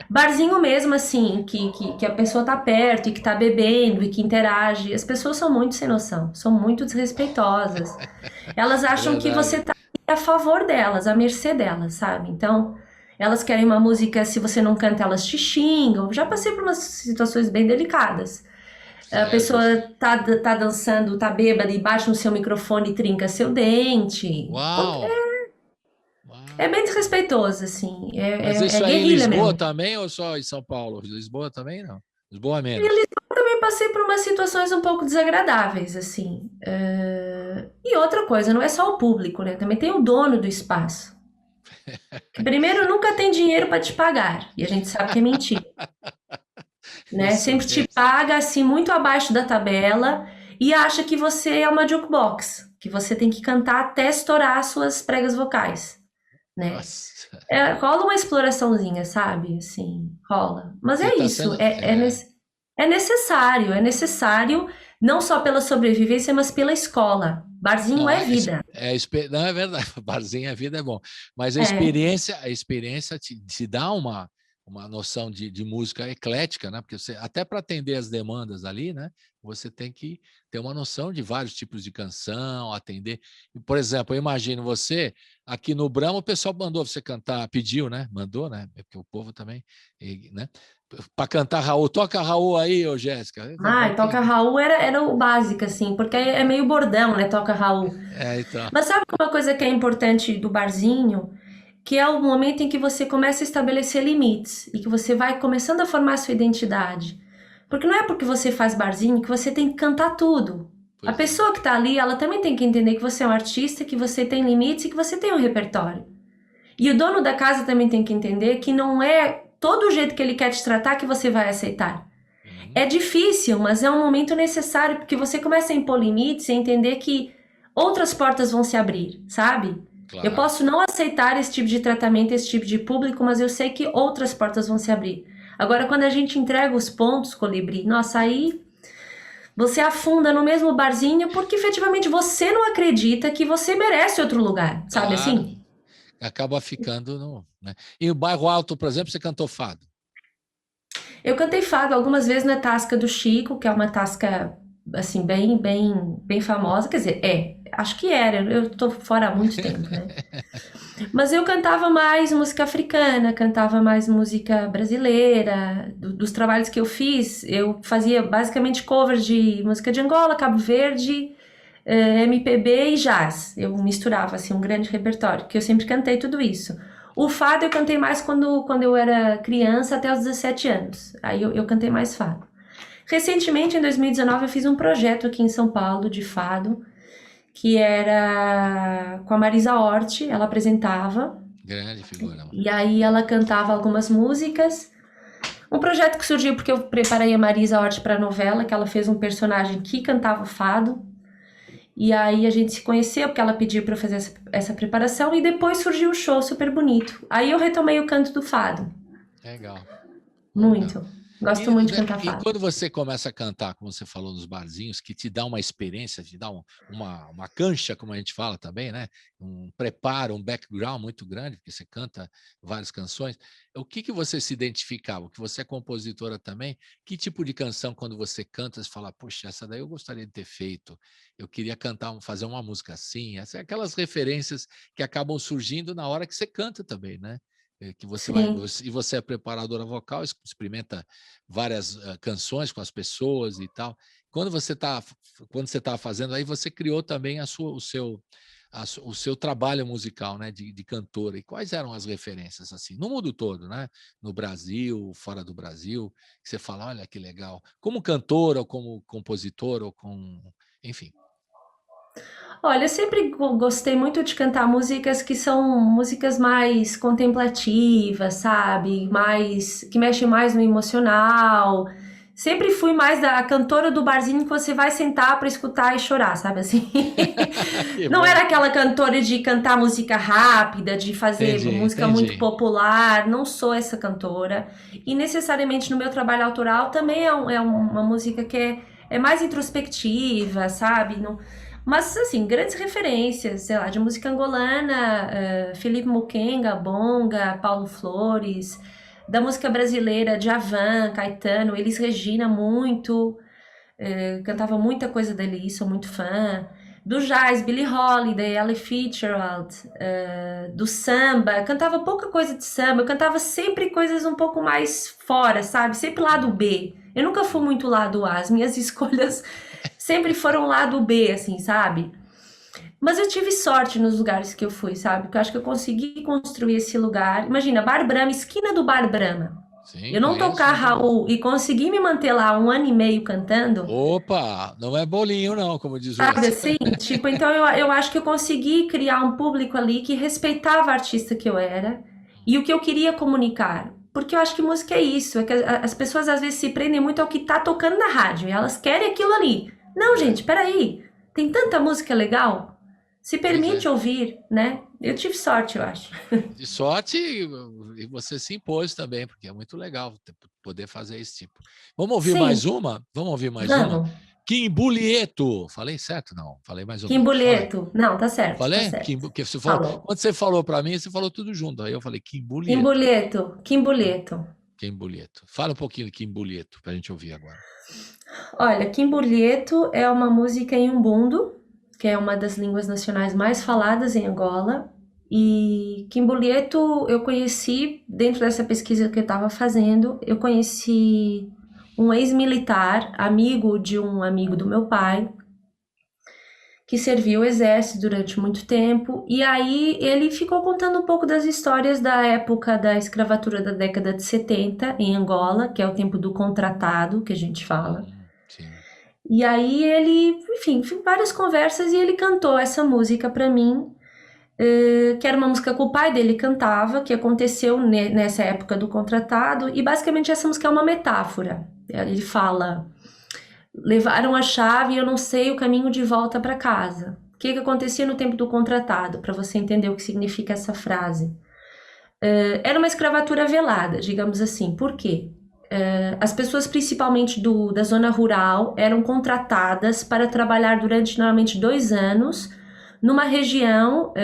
barzinho mesmo, assim, que a pessoa tá perto e que tá bebendo e que interage, as pessoas são muito sem noção, são muito desrespeitosas. Elas acham que você tá a favor delas, à mercê delas, sabe? Então... Elas querem uma música, se você não canta, elas te xingam. Já passei por umas situações bem delicadas. A pessoa tá dançando, tá bêbada e bate no seu microfone e trinca seu dente. Uau! É bem desrespeitoso, assim. Mas isso aí em guerrilha Lisboa mesmo. Também ou só em São Paulo? Lisboa também não? Lisboa menos. E em Lisboa também passei por umas situações um pouco desagradáveis, assim. E outra coisa, não é só o público, né? Também tem o dono do espaço. Que primeiro nunca tem dinheiro para te pagar, e a gente sabe que é mentira, né? Sempre te paga assim muito abaixo da tabela e acha que você é uma jukebox, que você tem que cantar até estourar as suas pregas vocais, né? Rola uma exploraçãozinha, sabe? Assim, rola. Mas é isso, É necessário não só pela sobrevivência, mas pela escola. Barzinho Não, é vida. não é verdade, barzinho a vida é bom, mas É. a experiência te dá uma noção de música eclética, né? Porque você, até para atender as demandas ali, né? Você tem que ter uma noção de vários tipos de canção, atender. Por exemplo, eu imagino você, aqui no Brahma, o pessoal mandou você cantar, pediu, né? Mandou, né? Porque o povo também, né? Para cantar Raul, toca Raul aí, ô Jéssica. Ai, Toca Raul era o básico, assim, porque é meio bordão, né? Toca Raul. Então. Mas sabe uma coisa que é importante do barzinho? Que é o momento em que você começa a estabelecer limites e que você vai começando a formar a sua identidade. Porque não é porque você faz barzinho que você tem que cantar tudo. A Pois é. pessoa que tá ali, ela também tem que entender que você é um artista, que você tem limites e que você tem um repertório. E o dono da casa também tem que entender que não é todo o jeito que ele quer te tratar que você vai aceitar. Uhum, É difícil, mas é um momento necessário, porque você começa a impor limites e a entender que outras portas vão se abrir, sabe? Eu claro. posso não aceitar esse tipo de tratamento, esse tipo de público, mas eu sei que outras portas vão se abrir. Agora, quando a gente entrega os pontos, Colibri, nossa, aí você afunda no mesmo barzinho porque efetivamente você não acredita que você merece outro lugar, sabe Claro. assim? Acaba ficando no, né? E o Bairro Alto, por exemplo, você cantou fado. Eu cantei fado algumas vezes na Tasca do Chico, que é uma tasca assim bem famosa, quer dizer, acho que era, eu tô fora há muito tempo, né? Mas eu cantava mais música africana, cantava mais música brasileira. Dos trabalhos que eu fiz, eu fazia basicamente covers de música de Angola, Cabo Verde, MPB e jazz. Eu misturava assim um grande repertório, que eu sempre cantei tudo isso. O fado eu cantei mais quando eu era criança, até os 17 anos. Aí eu cantei mais fado. Recentemente, em 2019, eu fiz um projeto aqui em São Paulo de fado, que era com a Marisa Hort, ela apresentava, Grande figura. e aí ela cantava algumas músicas. Um projeto que surgiu porque eu preparei a Marisa Hort para a novela, que ela fez um personagem que cantava fado, e aí a gente se conheceu porque ela pediu para eu fazer essa preparação, e depois surgiu o show super bonito. Aí eu retomei o canto do fado. Legal. Muito. Gosto muito de né, cantar e fado. quando você começa a cantar, como você falou nos barzinhos, que te dá uma experiência, te dá uma cancha, como a gente fala também, né? Um preparo, um background muito grande, porque você canta várias canções. O que você se identificava? Que você é compositora também, que tipo de canção, quando você canta, você fala, poxa, essa daí eu gostaria de ter feito, eu queria cantar, fazer uma música assim, aquelas referências que acabam surgindo na hora que você canta também, né? Que você vai, Sim. e você é preparadora vocal, experimenta várias canções com as pessoas e tal. Quando você está fazendo, aí você criou também o seu trabalho musical, né, de cantora. E quais eram as referências assim no mundo todo, né? No Brasil, fora do Brasil, que você fala, olha que legal. Como cantora, ou como compositora, ou enfim. Olha, eu sempre gostei muito de cantar músicas que são músicas mais contemplativas, sabe? Mais que mexem mais no emocional. Sempre fui mais da cantora do barzinho que você vai sentar pra escutar e chorar, sabe assim? Que Não bom. era aquela cantora de cantar música rápida, de fazer música muito Entendi. popular. Não sou essa cantora. E necessariamente no meu trabalho autoral também é uma música que é mais introspectiva, sabe? Não, mas, assim, grandes referências, sei lá, de música angolana, Felipe Mukenga, Bonga, Paulo Flores, da música brasileira, Djavan, Caetano, Elis Regina, muito, cantava muita coisa dele, sou muito fã. Do jazz, Billie Holiday, Ella Fitzgerald, do samba, cantava pouca coisa de samba, eu cantava sempre coisas um pouco mais fora, sabe? Sempre lado B. Eu nunca fui muito lado A, as minhas escolhas sempre foram lado B, assim, sabe? Mas eu tive sorte nos lugares que eu fui, sabe? Porque eu acho que eu consegui construir esse lugar. Imagina, Bar Brahma, esquina do Bar Brahma. Sim, Eu não conheço tocar muito bem. Raul e conseguir me manter lá 1 ano e meio cantando, Opa, não é bolinho não, como diz o sabe outro. assim? Tipo, então eu acho que eu consegui criar um público ali que respeitava a artista que eu era e o que eu queria comunicar. Porque eu acho que música é isso, é que as pessoas às vezes se prendem muito ao que tá tocando na rádio e elas querem aquilo ali. Não, gente, peraí. Tem tanta música legal, se Pois permite é. ouvir, né? Eu tive sorte, eu acho. De sorte, e você se impôs também, porque é muito legal poder fazer esse tipo. Vamos ouvir mais Sim, uma? Vamos ouvir mais uma? vamos. Quimbulieto. Falei certo? Não, falei mais ou menos. Fala aí. Quimbuleto. Não, tá certo, tá Falei? certo. Que você falou, Falou. quando você falou para mim, você falou tudo junto. Aí eu falei Quimbulieto. Quimbuleto, quimbuleto. Quimbulieto. Fala um pouquinho de Quimbulieto para a gente ouvir agora. Olha, Quimbuleto é uma música em Umbundo, que é uma das línguas nacionais mais faladas em Angola. E Quimbuleto eu conheci, dentro dessa pesquisa que eu estava fazendo, eu conheci um ex-militar, amigo de um amigo do meu pai, que serviu o exército durante muito tempo, e aí ele ficou contando um pouco das histórias da época da escravatura da década de 70 em Angola, que é o tempo do contratado, que a gente fala. Sim. E aí ele, enfim, várias conversas e ele cantou essa música para mim, que era uma música que o pai dele cantava, que aconteceu nessa época do contratado, e basicamente essa música é uma metáfora. Ele fala: levaram a chave e eu não sei o caminho de volta para casa. O que acontecia no tempo do contratado, para você entender o que significa essa frase? Era uma escravatura velada, digamos assim. Por quê? As pessoas, principalmente da zona rural, eram contratadas para trabalhar durante normalmente 2 anos numa região,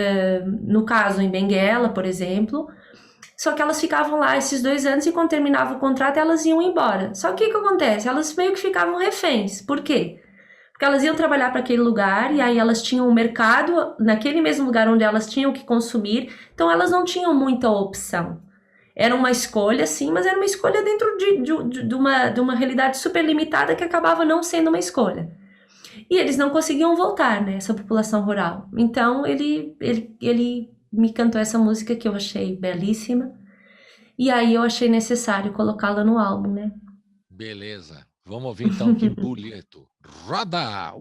no caso em Benguela, por exemplo. Só que elas ficavam lá esses 2 anos e quando terminava o contrato elas iam embora. Só que o que acontece? Elas meio que ficavam reféns. Por quê? Porque elas iam trabalhar para aquele lugar e aí elas tinham um mercado naquele mesmo lugar onde elas tinham que consumir, então elas não tinham muita opção. Era uma escolha, sim, mas era uma escolha dentro de uma realidade super limitada que acabava não sendo uma escolha. E eles não conseguiam voltar, né, essa população rural. Então ele me cantou essa música que eu achei belíssima. E aí eu achei necessário colocá-la no álbum, né? Beleza. Vamos ouvir então Quimbulieto. Roda!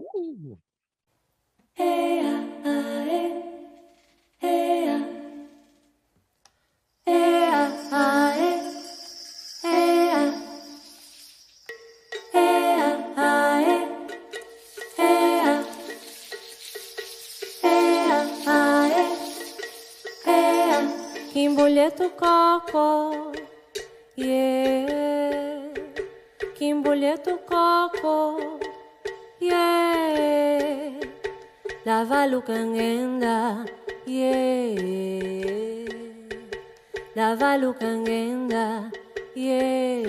Quimbuleto coco, yeah. Quimbuleto coco, yeah. Lavalu cangenda, yeah. Lavalu cangenda, yeah.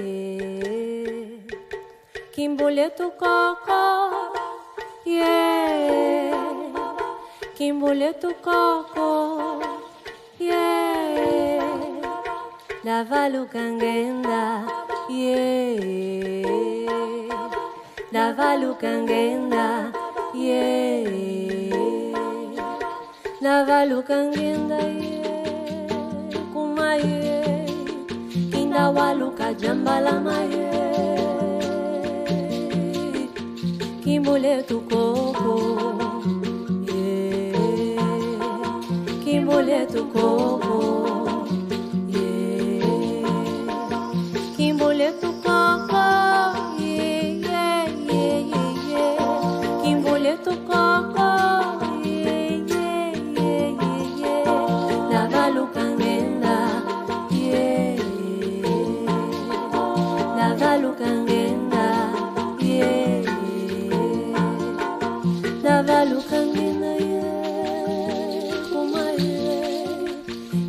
Quimbuleto coco, yeah. Quimbuleto coco, yeah. Lavalu cangenda, yeah. Lavalu cangenda, yeah. Lavalu cangenda, yeah. Kumaye, kindawalu kajambala maye. Quimbuleto coco, yeah. Quimbuleto coco. Quimbuleto coco, yeah, yeah, yeah, yeah. Quimbuleto coco, yeah, yeah, yeah, yeah. Lavalu cangenda, yeah. Lavalu cangenda, yeah. Lavalu cangenda, yeah. Kumaye,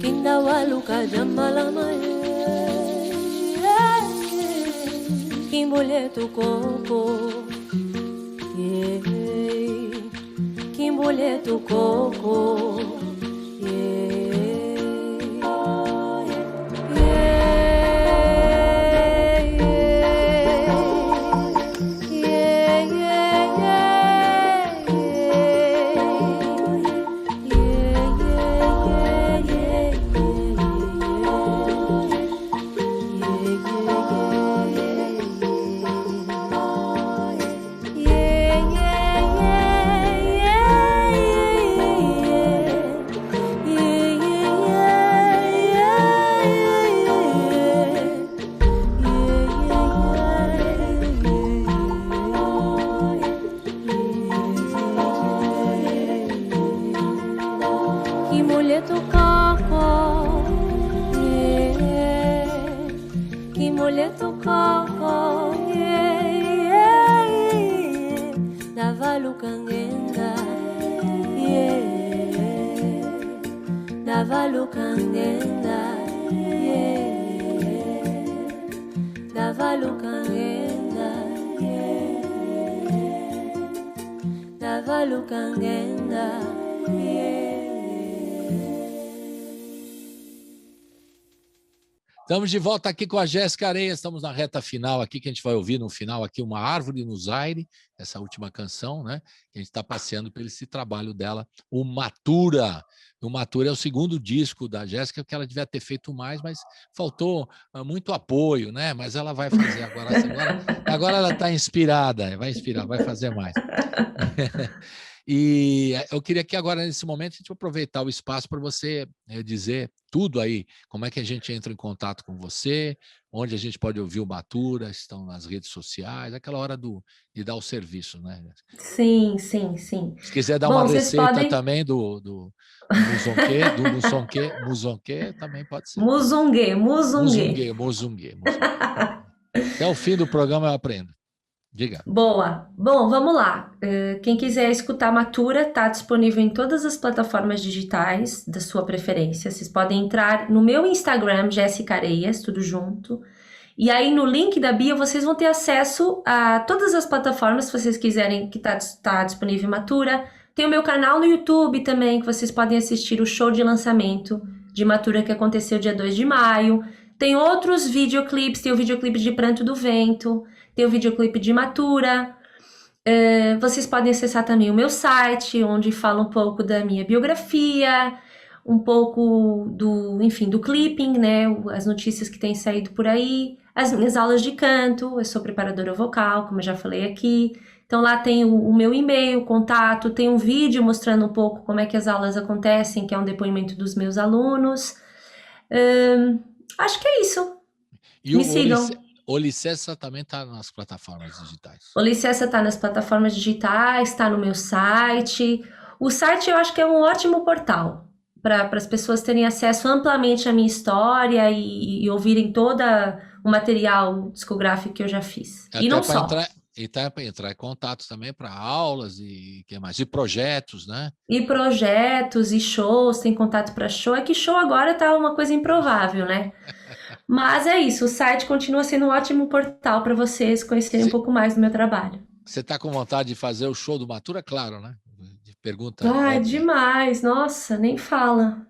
kindawalu kajambala maye. Quimbuleto coco, yeah. Quimbuleto coco, yeah. Yeah, yeah, yeah, yeah, yeah, yeah, yeah, yeah. que molha teu corpo, yeah. Que molha teu corpo, yeah, yeah, yeah. Navalu Kangenga, yeah. Navalu Kangenga, yeah. Navalu Kangenga, yeah. Navalu Kangenga, yeah. Estamos de volta aqui com a Jéssica Areias, estamos na reta final aqui, que a gente vai ouvir no final aqui Uma Árvore no Zaire, essa última canção, né? A gente está passeando por esse trabalho dela, o Matura. O Matura é o segundo disco da Jéssica, que ela devia ter feito mais, mas faltou muito apoio, né? Mas ela vai fazer agora ela está inspirada, vai inspirar, vai fazer mais. E eu queria que agora, nesse momento, a gente aproveitar o espaço para você dizer tudo aí, como é que a gente entra em contato com você, onde a gente pode ouvir o Matura, estão nas redes sociais, aquela hora de dar o serviço, né? Sim, sim, sim. Se quiser dar Bom, uma vocês receita podem... também do Muzonquê, também pode ser. Muzungue. Muzungue. Até o fim do programa eu aprendo. Diga. Boa. Bom, vamos lá. Quem quiser escutar Matura, está disponível em todas as plataformas digitais da sua preferência. Vocês podem entrar no meu Instagram, Jéssica Areias, tudo junto. E aí no link da bio vocês vão ter acesso a todas as plataformas, se vocês quiserem, que tá disponível Matura. Tem o meu canal no YouTube também, que vocês podem assistir o show de lançamento de Matura que aconteceu dia 2 de maio. Tem outros videoclipes, tem o videoclipe de Pranto do Vento, tem o videoclipe de Matura. Vocês podem acessar também o meu site, onde fala um pouco da minha biografia, um pouco do clipping, né? As notícias que têm saído por aí, as minhas aulas de canto, eu sou preparadora vocal, como eu já falei aqui. Então lá tem o meu e-mail, o contato, tem um vídeo mostrando um pouco como é que as aulas acontecem, que é um depoimento dos meus alunos. Acho que é isso. E me sigam. O Licença também está nas plataformas digitais. O Licença está nas plataformas digitais, está no meu site. O site eu acho que é um ótimo portal para as pessoas terem acesso amplamente à minha história e ouvirem todo o material discográfico que eu já fiz. Até e não só. Para entrar em contato também para aulas e que mais? E projetos, né? E projetos e shows, tem contato para show. É que show agora tá uma coisa improvável, né? Mas é isso, o site continua sendo um ótimo portal para vocês conhecerem um pouco mais do meu trabalho. Você está com vontade de fazer o show do Matura? Claro, né? Pergunta. Ai, demais, nossa, nem fala.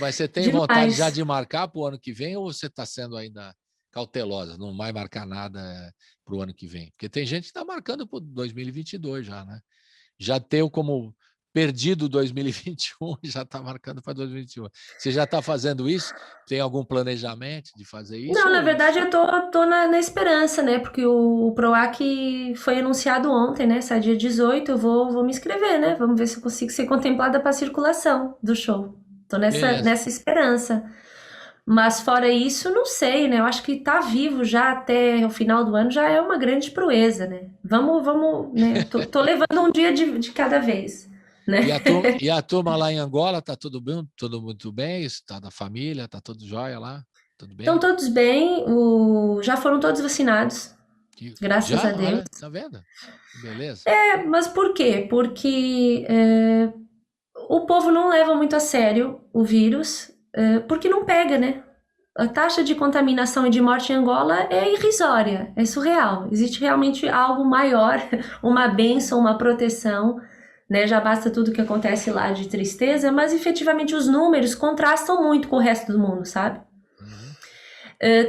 Mas você tem demais. Vontade já de marcar para o ano que vem ou você está sendo ainda cautelosa, não vai marcar nada para o ano que vem? Porque tem gente que está marcando para 2022 já, né? Já deu como perdido 2021, já está marcando para 2021. Você já está fazendo isso? Tem algum planejamento de fazer isso? Não, na verdade eu tô na esperança, né? Porque o PROAC foi anunciado ontem, né? Sai dia 18, eu vou me inscrever, né? Vamos ver se eu consigo ser contemplada para a circulação do show. Tô nessa esperança. Mas fora isso, não sei, né? Eu acho que tá vivo já até o final do ano já é uma grande proeza, né? Vamos, né? Tô levando um dia de cada vez. Né? E a turma lá em Angola, tá tudo muito bem? Está da família, tá tudo jóia lá? Tudo bem? Estão todos bem, já foram todos vacinados, graças a Deus. Olha, tá vendo? Beleza. Mas por quê? Porque o povo não leva muito a sério o vírus, porque não pega, né? A taxa de contaminação e de morte em Angola é irrisória, é surreal. Existe realmente algo maior, uma bênção, uma proteção, né? Já basta tudo que acontece lá de tristeza, mas efetivamente os números contrastam muito com o resto do mundo, sabe?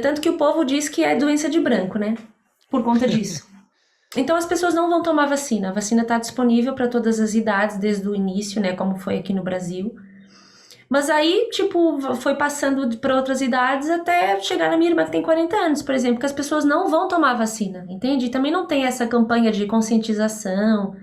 Tanto que o povo diz que é doença de branco, né? Por conta disso. Então as pessoas não vão tomar vacina. A vacina está disponível para todas as idades desde o início, né? Como foi aqui no Brasil. Mas aí, tipo, foi passando para outras idades até chegar na minha irmã que tem 40 anos, por exemplo, que as pessoas não vão tomar vacina, entende? E também não tem essa campanha de conscientização.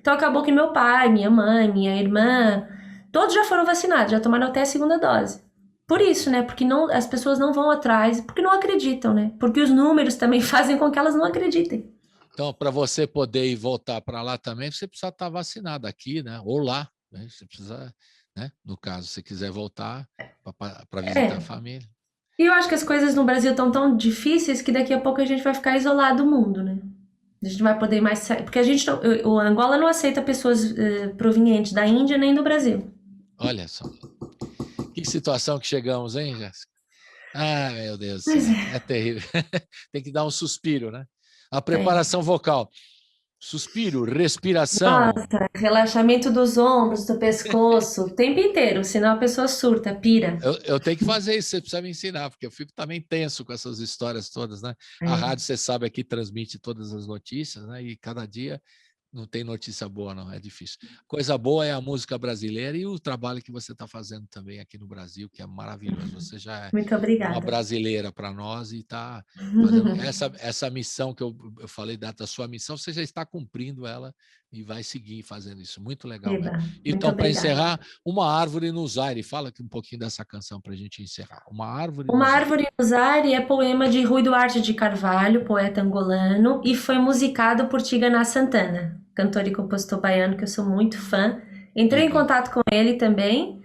Então acabou que meu pai, minha mãe, minha irmã, todos já foram vacinados, já tomaram até a segunda dose. Por isso, né? Porque as pessoas não vão atrás, porque não acreditam, né? Porque os números também fazem com que elas não acreditem. Então, para você poder ir voltar para lá também, você precisa estar vacinado aqui, né? Ou lá. né? Você precisa, né? No caso, se quiser voltar para visitar a família. E eu acho que as coisas no Brasil estão tão difíceis que daqui a pouco a gente vai ficar isolado do mundo, né? A gente não vai poder mais sair. Porque o Angola não aceita pessoas provenientes da Índia nem do Brasil. Olha só. Que situação que chegamos, hein, Jéssica? Ah, meu Deus do Pois céu. É terrível. Tem que dar um suspiro, né? A preparação vocal. Suspiro, respiração. Nossa, relaxamento dos ombros, do pescoço, o tempo inteiro, senão a pessoa surta, pira. Eu tenho que fazer isso, você precisa me ensinar, porque eu fico também tenso com essas histórias todas, né? A rádio, você sabe, aqui transmite todas as notícias, né? E cada dia não tem notícia boa, não, é difícil. Coisa boa é a música brasileira e o trabalho que você está fazendo também aqui no Brasil, que é maravilhoso. Você já é Muito uma obrigada. brasileira para nós e está fazendo essa missão que eu falei da sua missão, você já está cumprindo ela e vai seguir fazendo isso. Muito legal mesmo. Então, para encerrar, Uma Árvore no Zaire. Fala aqui um pouquinho dessa canção para a gente encerrar. Uma Árvore no Zaire. Uma Árvore no Zaire é poema de Rui Duarte de Carvalho, poeta angolano, e foi musicado por Tigana Santana, cantor e compositor baiano, que eu sou muito fã. Entrei em contato com ele também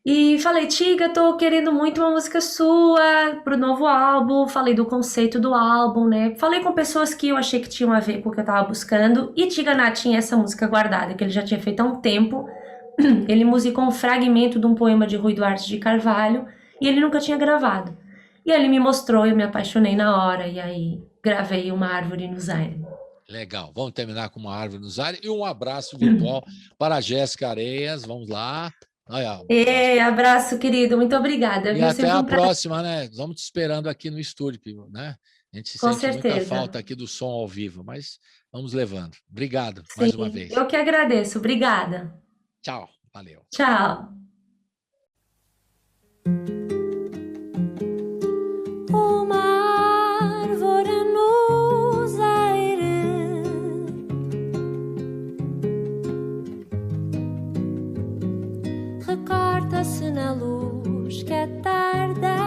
e falei, Tiga, tô querendo muito uma música sua pro novo álbum. Falei do conceito do álbum, né? Falei com pessoas que eu achei que tinham a ver com o que eu tava buscando, e Tigana tinha essa música guardada, que ele já tinha feito há um tempo. Ele musicou um fragmento de um poema de Rui Duarte de Carvalho e ele nunca tinha gravado. E ele me mostrou, eu me apaixonei na hora, e aí gravei Uma Árvore no Zaire. Legal, vamos terminar com Uma Árvore no Zaire e um abraço virtual para a Jéssica Areias, vamos lá. Abraço, querido, muito obrigada. E até a próxima, né? Vamos te esperando aqui no estúdio, né? A gente sente muita falta aqui do som ao vivo, mas vamos levando. Obrigado mais uma vez. Eu que agradeço, obrigada. Tchau, valeu. Tchau. Uma árvore no Zaire, recorta-se na luz que é tarde.